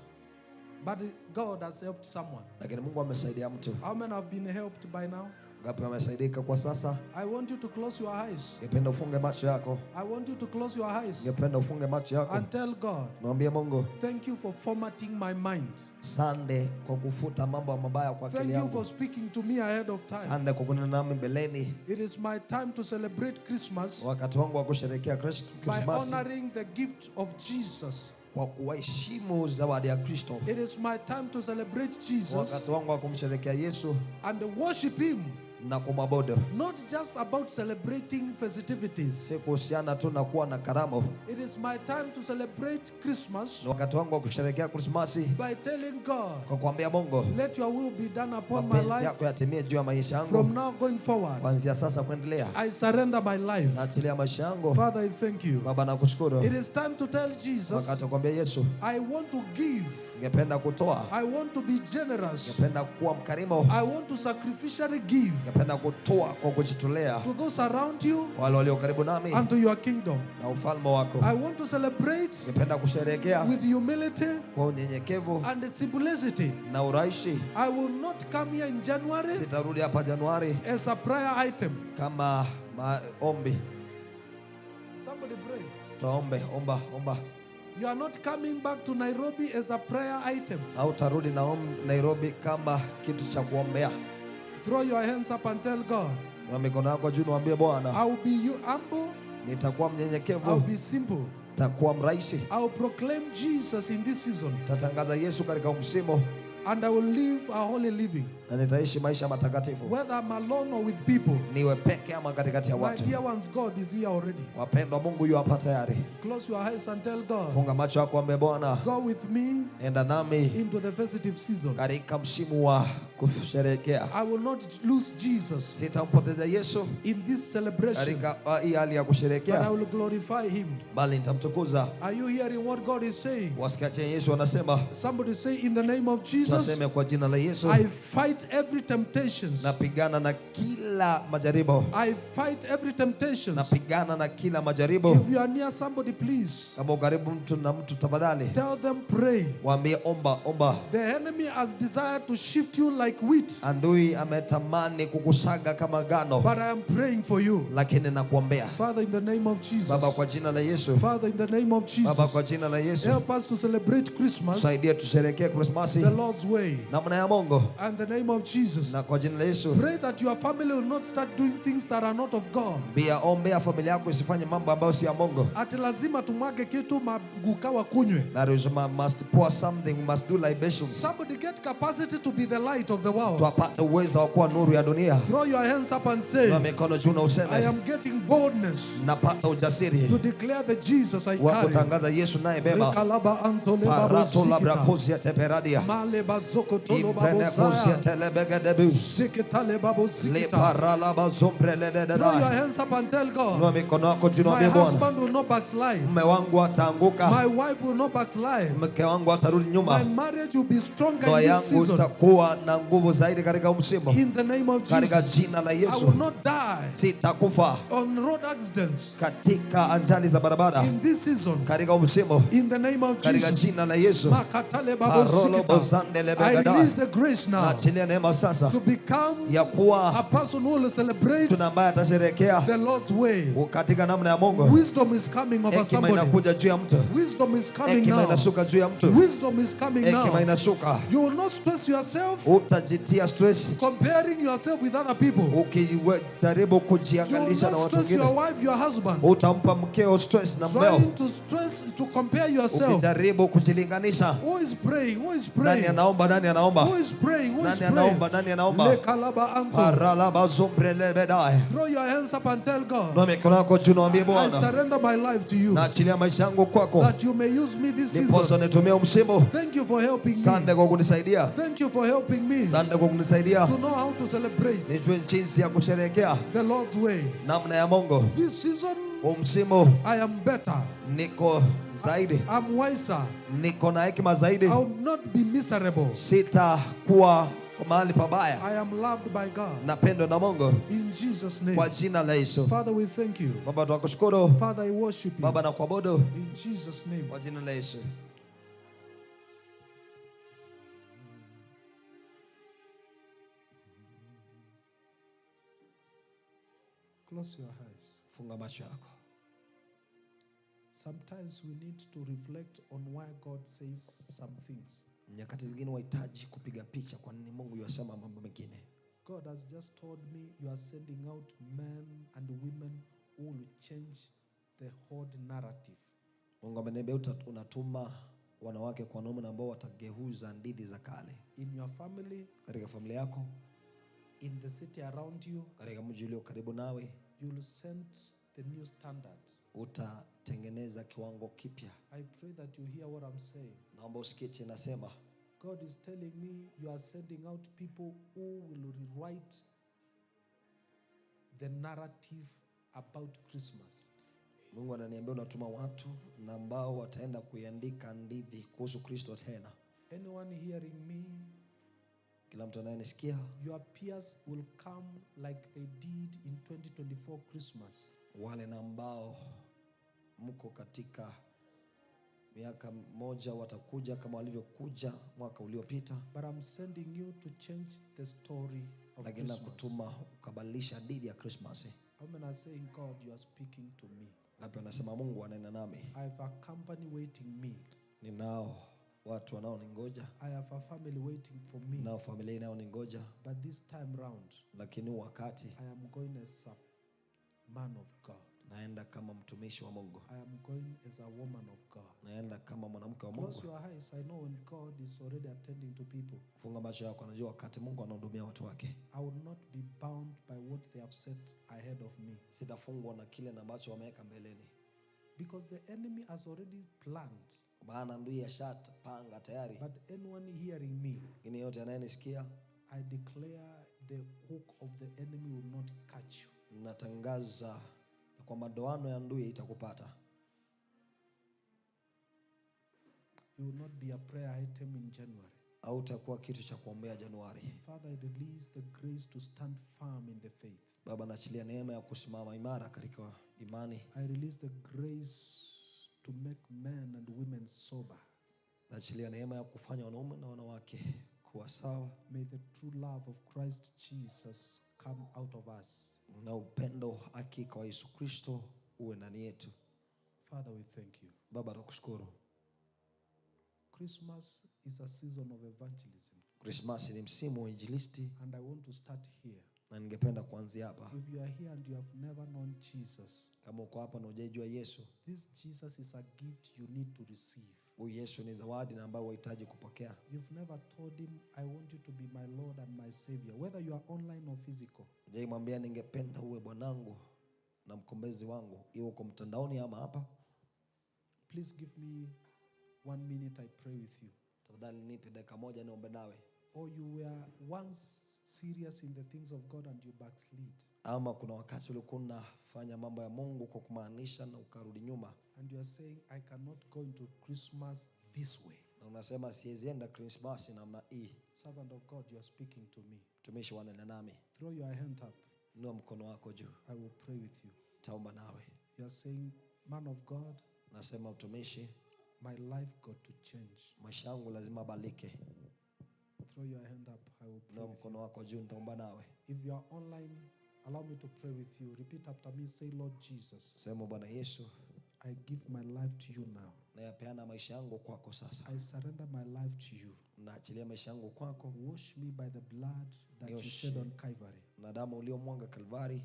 but God has helped someone. lakini Mungu amesaidia mtu. How many have been helped by now? Ngapi wamesaidika kwa sasa? I want you to close your eyes. Ningependa ufunge macho yako. I want you to close your eyes Ningependa ufunge macho yako. and tell God, Mwambie Mungu, thank you for formatting my mind. sande kwa kufuta mambo mabaya kwa akili Thank you for yangu. speaking to me ahead of time. Sande kwa kunena nami mbeleni. It is my time to celebrate Christmas Wakati wangu wa kusherehekea by Christmas honoring the gift of Jesus. kwa kuheshimu zawadi ya Kristo. It is my time to celebrate Jesus Wakati wangu wa kumsherehekea Yesu and worship Him. na kumwabudu. Not just about celebrating festivities. Si kuhusiana tu na kuwa na karamu. It is my time to celebrate Christmas Ni wakati wangu wa kusherehekea Krismasi by telling God, kwa kuambia Mungu, let your will be done upon my mapenzi life yako yatimie juu ya maisha from yangu now going forward. kuanzia sasa kuendelea. I surrender my life. Naachilia maisha yangu. Father, I thank you. Baba, nakushukuru. It is time to tell Jesus, Wakati wa kuambia Yesu, I want to give. ningependa kutoa, I want to be generous. ningependa kuwa mkarimu, I want to sacrificially give ningependa kutoa kwa kujitolea to those around you wale walio karibu nami and to your kingdom. na ufalme wako. I want to celebrate Ningependa kusherehekea with humility kwa unyenyekevu and simplicity. na uraishi. I will not come here in January Sitarudi hapa Januari as a prayer item. kama maombi. Somebody pray. Tuombe, omba. You are not coming back to Nairobi as a prayer item. Au tarudi Nairobi kama kitu cha kuombea. Throw your hands up and tell God, Na mikono yako juu, mwambie Bwana, I will be humble, nitakuwa I will mnyenyekevu, be simple. nitakuwa mraishi, I will proclaim Jesus in this season, nitatangaza Yesu katika msimu, and I will live a holy living, na nitaishi maisha matakatifu, whether I'm alone or with people. niwe peke ama katikati ya My watu. dear ones, God is here already. Wapendwa, Mungu yu hapa tayari. Close your eyes and tell God, Funga macho yako, mwambie Bwana, go with me enda nami into the festive season. katika msimu wa kusherehekea. I will not lose Jesus Sitampoteza Yesu in this celebration, katika hii hali ya but I kusherehekea, will glorify Him. bali nitamtukuza. Are you hearing what God is saying? Wasikia chenye Yesu anasema? Somebody say, in the name of Jesus, Tunasema kwa jina la Yesu, I fight every temptations. napigana na kila majaribu. I fight every temptations. Napigana na kila majaribu. If you are near somebody, please Kama ukaribu mtu na mtu, tafadhali tell them, pray. waambie omba. The enemy has desired to shift you like wheat, Adui ametamani kukusaga kama ngano, but I am praying for you. lakini nakuombea. Father, in the name of Jesus. Baba, kwa jina la Yesu. Father, in the name of Baba, Jesus. kwa jina la Yesu, Help us to celebrate Christmas tusaidie tusherehekee Krismasi the Lord's way. namna ya Mungu, And the name of Jesus. na kwa jina la Yesu Pray that your family will not start doing things that are not of God. Ombea familia yako isifanye mambo ambayo si ya Mungu. Ati lazima tumwage kitu magukawa kunywe. That is, must pour something, must do libations. Somebody get capacity to be the light of the world. Tuapate uwezo wa kuwa nuru ya dunia. Throw your hands up and say, Na mikono juu na useme, I am getting boldness napata ujasiri to declare the Jesus I wa carry. kutangaza Yesu naye beba. Rekalaba antole Parato la babozikita. brakosia teperadia. Male bazoko tolo Imprenekosia babozaya. telebegedebu. Zikitale babozikita. Le parala bazombrele Throw your dedai. hands up and tell Nua God, mikono yako juu na my mwambie Bwana, husband will not backslide. mume wangu ataanguka, My wife will not backslide. mke wangu atarudi My nyuma, marriage will be stronger ndoa in this yangu season. itakuwa na nguvu zaidi katika msimu. In the name of Katika Jesus. jina la I Yesu, will not die sitakufa on road accidents katika ajali za barabara in this season. katika msimu. In the name of Katika Jesus. jina la Yesu, Makatale Arolo babozikita. bozandele I begadai. release the grace now Naachilia neema sasa to become ya a kuwa person who will celebrate tuna ambaye atasherehekea the Lord's way. katika namna ya Mungu. Wisdom is coming over Hekima somebody. inakuja juu ya mtu, Wisdom is coming hekima now. inashuka juu ya mtu, Wisdom is coming hekima now. inashuka. You will not stress yourself Utajitia stress comparing yourself with other people. ukijaribu You will kujianganisha na not watu stress your wengine. wife, your husband. Utampa mkeo stress na mmeo Trying to compare yourself. ukijaribu kujilinganisha. Who is praying? Who is Nani praying? anaomba? Nani anaomba? Who is praying? Who is Nani praying? anaomba? Nani anaomba? Lekalaba anto. Paralaba zombrele bedai. Throw your hands up and tell God, Nua mikono yako juu na mwambie I Bwana, surrender my life to you, naachilia maisha yangu kwako, that you may use me this ndiposa season. nitumie msimu. Thank you for helping Asante me. kwa kunisaidia, Thank you for helping me asante kwa kunisaidia to know how to celebrate nijue jinsi ya kusherehekea the Lord's way. namna ya Mungu. This season, Huu msimu I am better. niko zaidi, I'm wiser. niko na hekima zaidi, I will not be miserable. sitakuwa kwa mahali pabaya, I am loved by God. napendwa na Mungu In Jesus' name. kwa jina la Yesu. Father, we thank you. Baba tunakushukuru, Father, I worship you. Baba nakuabudu In Jesus' name. kwa jina la Yesu. Close your eyes. Funga macho yako. Sometimes we need to reflect on why God says some things. Nyakati zingine wahitaji kupiga picha kwa nini Mungu yasema mambo mengine. God has just told me you are sending out men and women who will change the whole narrative. Mungu ameniambia unatuma wanawake kwa wanaume ambao watageuza hadithi za kale. In your family, Katika familia yako, in the city around you, katika mji ulio karibu nawe, you will send the new standard. utatengeneza kiwango kipya. I pray that you hear what I'm saying. Naomba usikie chenye nasema. God is telling me you are sending out people who will rewrite the narrative about Christmas. Mungu ananiambia unatuma watu na ambao wataenda kuiandika hadithi kuhusu Kristo tena. Anyone hearing me, Kila mtu anayenisikia, your peers will come like they did in 2024 Christmas. wale na ambao mko katika miaka moja watakuja kama walivyokuja mwaka uliopita. But I'm sending you to change the story of Lakini Christmas. nakutuma ukabadilisha hadithi ya Christmas. How many are saying, God, you are speaking to me? Ngapi wanasema Mungu anena nami? I have a company waiting me. Ninao watu wanaoningoja, I have a family waiting for me. nao familia inayoningoja, But this time round, lakini wakati I am going as a man of God. naenda kama mtumishi wa Mungu, I am going as a woman of God. naenda kama mwanamke wa Close Mungu. your eyes. I know when God is already attending to people, Funga macho yako, anajua wakati Mungu anahudumia watu wake. I will not be bound by what they have set ahead of me. Sitafungwa na kile ambacho wameweka mbeleni, Because the enemy has already planned. maana ndui yashapanga tayari. But anyone hearing me, Lakini yote anayenisikia, I declare the hook of the enemy will not catch you. natangaza kwa madoano ya ndui itakupata. You will not be a prayer item in January. Au utakuwa kitu cha kuombea Januari. Father, I release the grace to stand firm in the faith. Baba, naachilia neema ya kusimama imara katika imani. I release the grace to make men and women sober. Naachilia neema ya kufanya wanaume na wanawake kuwa sawa, May the true love of Christ Jesus come out of us. na upendo hakika wa Yesu Kristo uwe ndani yetu. Father, we thank you. Baba, nakushukuru. Christmas is a season of evangelism. Krismasi ni msimu wa injilisti, And I want to start here. Na ningependa kuanzia hapa. If you are here and you have never known Jesus, Kama uko hapa na hujajua Yesu, this Jesus is a gift you need to receive. Huyu Yesu ni zawadi na ambayo unahitaji kupokea. You've never told him, I want you to be my Lord and my Savior, whether you are online or physical. Je, mwambia ningependa uwe Bwanangu na mkombozi wangu, iwe uko mtandaoni ama hapa? Please give me 1 minute, I pray with you. Tafadhali nipe dakika moja niombe nawe. Or you were once serious in the things of God and you backslid. Ama kuna wakati ulikuwa unafanya mambo ya Mungu kwa kumaanisha na ukarudi nyuma. And you are saying, I cannot go into Christmas this way. Na unasema siwezi enda Christmas namna hii. Servant of God, you are speaking to me. Mtumishi wanena nami. Throw your hand up. Inua mkono wako juu. I will pray with you. Taomba nawe. You are saying, man of God, Nasema mtumishi, my life got to change. maisha yangu lazima badilike. Throw your hand up. I will pray Inua with mkono you. wako juu, nitaomba nawe. If you are online, allow me to pray with you. Repeat after me. Say, Lord Jesus, Sema, Bwana Yesu, I give my life to you now. nayapeana maisha yangu kwako sasa. I surrender my life to you. Naachilia maisha yangu kwako. Wash me by the blood that you Nioshe. shed on Calvary. Na damu uliyomwaga Kalvari,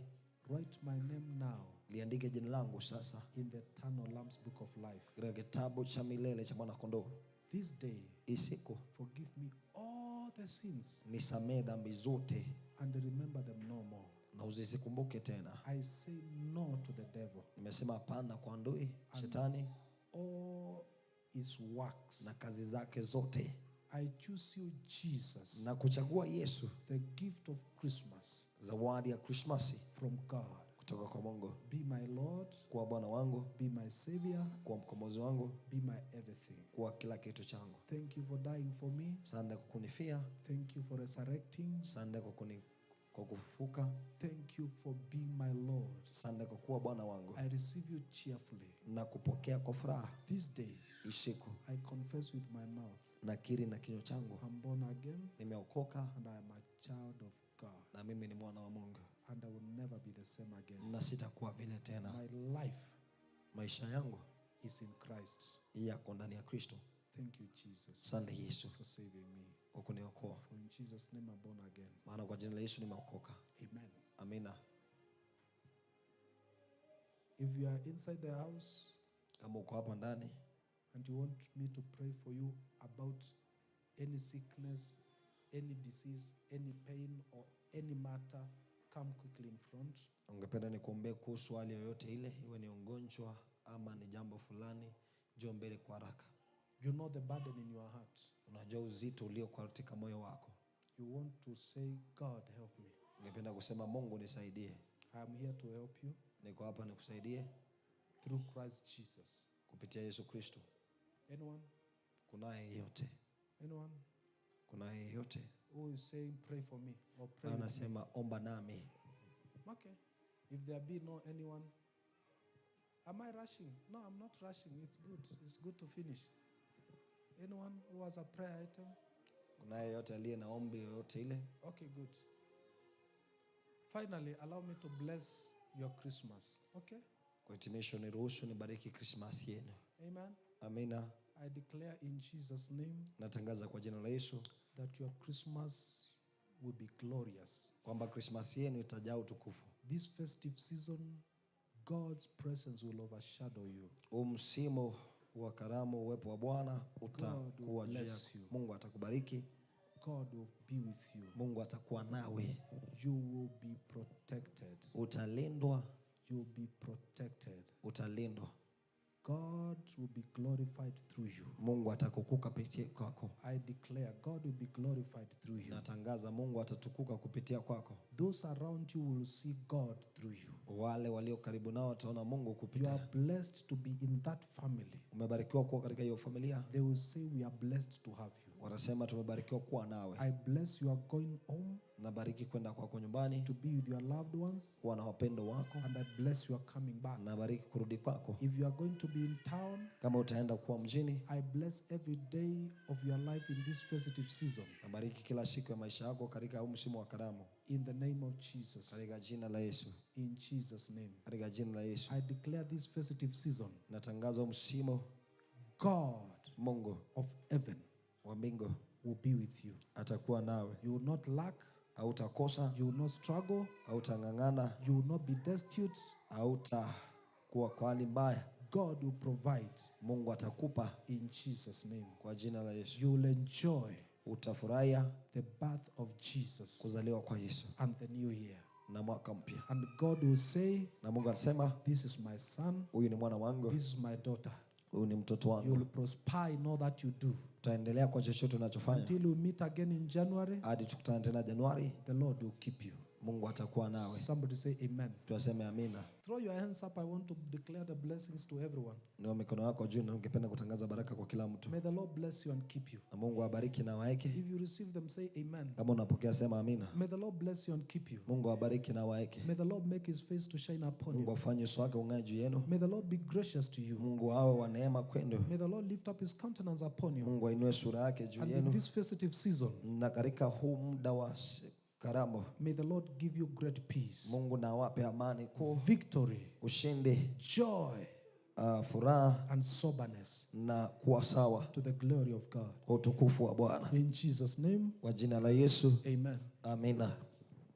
Write my name now liandike jina langu sasa in the eternal Lamb's book of life. katika kitabu cha milele cha mwana kondoo. This day, Hii siku forgive me all the sins nisamee dhambi zote and remember them no more. na usizikumbuke tena. I say no to the devil. Nimesema hapana kwa ndui, shetani All his works. na kazi zake zote. I choose you, Jesus, Na kuchagua Yesu, the gift of Christmas zawadi ya Krismasi from God. kutoka kwa Mungu. Be my Lord, Kuwa Bwana wangu, be my Savior, kuwa mkombozi wangu, be my everything. kuwa kila kitu changu. Thank you for dying for me. Asante kwa kunifia, Thank you for resurrecting. asante kwa kufufuka, Thank you for being my Lord. asante kwa kuwa Bwana wangu. I receive you cheerfully. Na kupokea kwa furaha. This day, Hii siku I confess with my mouth, nakiri na kinywa changu, I'm born again nimeokoka and I am a child of God. na mimi ni mwana wa Mungu And I will never be the same again. na sitakuwa vile tena. My life Maisha yangu is in Christ. yako ndani ya Kristo. Thank you, Jesus, Asante Yesu for saving me. kwa kuniokoa. For in Jesus' name I'm born again. Maana kwa jina la Yesu nimeokoka. Amen. Amina. If you are inside the house Kama uko hapa ndani and you want me to pray for you about any sickness, any disease, any pain, or any matter, come quickly in front. ungependa nikuombee kuhusu hali yoyote ile, iwe ni ugonjwa ama ni jambo fulani, njoo mbele kwa haraka. You know the burden in your heart. Unajua uzito ulio katika moyo wako. You want to say, God, help me. Ungependa kusema Mungu nisaidie. I am here to help you Niko hapa nikusaidie through Christ Jesus. kupitia Yesu Kristo. Anyone? Kunaye yeyote? Anyone Kunaye yeyote? who is saying, pray for me or pray with me? Anasema omba nami. Okay. If there be no anyone, am I rushing? No, I'm not rushing. It's good. It's good to finish. Anyone who has a prayer item? Kunaye yeyote aliye na ombi yoyote ile? Okay, good. Finally, allow me to bless your Christmas. Okay? Kwa hitimisho niruhusu nibariki Christmas yenu. Amen. Amina. I declare in Jesus' name Natangaza kwa jina la Yesu that your Christmas will be glorious. kwamba Christmas yenu itajaa utukufu. This festive season, God's presence will overshadow you. Msimu wa karamu, uwepo wa Bwana utakuwa juu yako. Mungu atakubariki. God will be with you. Mungu atakuwa nawe. You will be protected. Utalindwa. You will be protected. Utalindwa. God will be glorified through you. Mungu atakukuka kupitia kwako. I declare God will be glorified through you. Natangaza Mungu atatukuka kupitia kwako. Those around you will see God through you. Wale walio karibu nao wataona Mungu You kupitia. are blessed to be in that family. Umebarikiwa kuwa katika hiyo familia. They will say we are blessed to have you. Wanasema tumebarikiwa kuwa nawe. I bless you are going home Nabariki kwenda kwako nyumbani, to be with your loved ones, kuwa na wapendo wako. and I bless you are coming back. Nabariki kurudi kwako. If you are going to be in town, Kama utaenda kuwa mjini, I bless every day of your life in this festive season. nabariki kila siku ya maisha yako katika huu msimu wa karamu. In the name of Jesus. Katika jina la Yesu. In Jesus' name. Katika jina la Yesu. I declare this festive season, Natangaza msimu, God Mungu of heaven wa mbingu will be with you. atakuwa nawe. You will not lack. hautakosa, You will not struggle. hautang'ang'ana, You will not be destitute. hautakuwa kwa hali mbaya. God will provide Mungu atakupa in Jesus' name. kwa jina la Yesu. You will enjoy Utafurahia the birth of Jesus kuzaliwa kwa Yesu and the new year. na mwaka mpya. And God will say, Na Mungu anasema, this is my son, huyu ni mwana wangu, this is my daughter. huyu ni mtoto You will wangu. prosper in all that you do. Utaendelea kwa chochote unachofanya Until we meet again in January, hadi tukutane tena Januari. the Lord will keep you. Mungu atakuwa nawe. Somebody say amen. Tuaseme amina. Throw your hands up. I want to declare the blessings to everyone. Niwa mikono yako juu na ningependa kutangaza baraka kwa kila mtu. May the Lord bless you and keep you. Na Mungu awabariki na waeke. If you receive them, say amen. Kama unapokea sema amina. May the Lord bless you and keep you. Mungu awabariki na waeke. May the Lord make his face to shine upon Mungu you. afanye uso wake ung'ae juu yenu. May the Lord be gracious to you. Mungu awe wa neema kwenu. May the Lord lift up his countenance upon you. Mungu ainue sura yake juu And in yenu. this festive season, Na katika huu muda wa karamu, may the Lord give you great peace, Mungu na awape amani kuu, victory, ushindi, joy, furaha and soberness na kuwa sawa to the glory of God. kwa utukufu wa Bwana. In Jesus' name, Kwa jina la Yesu. amen. Amina.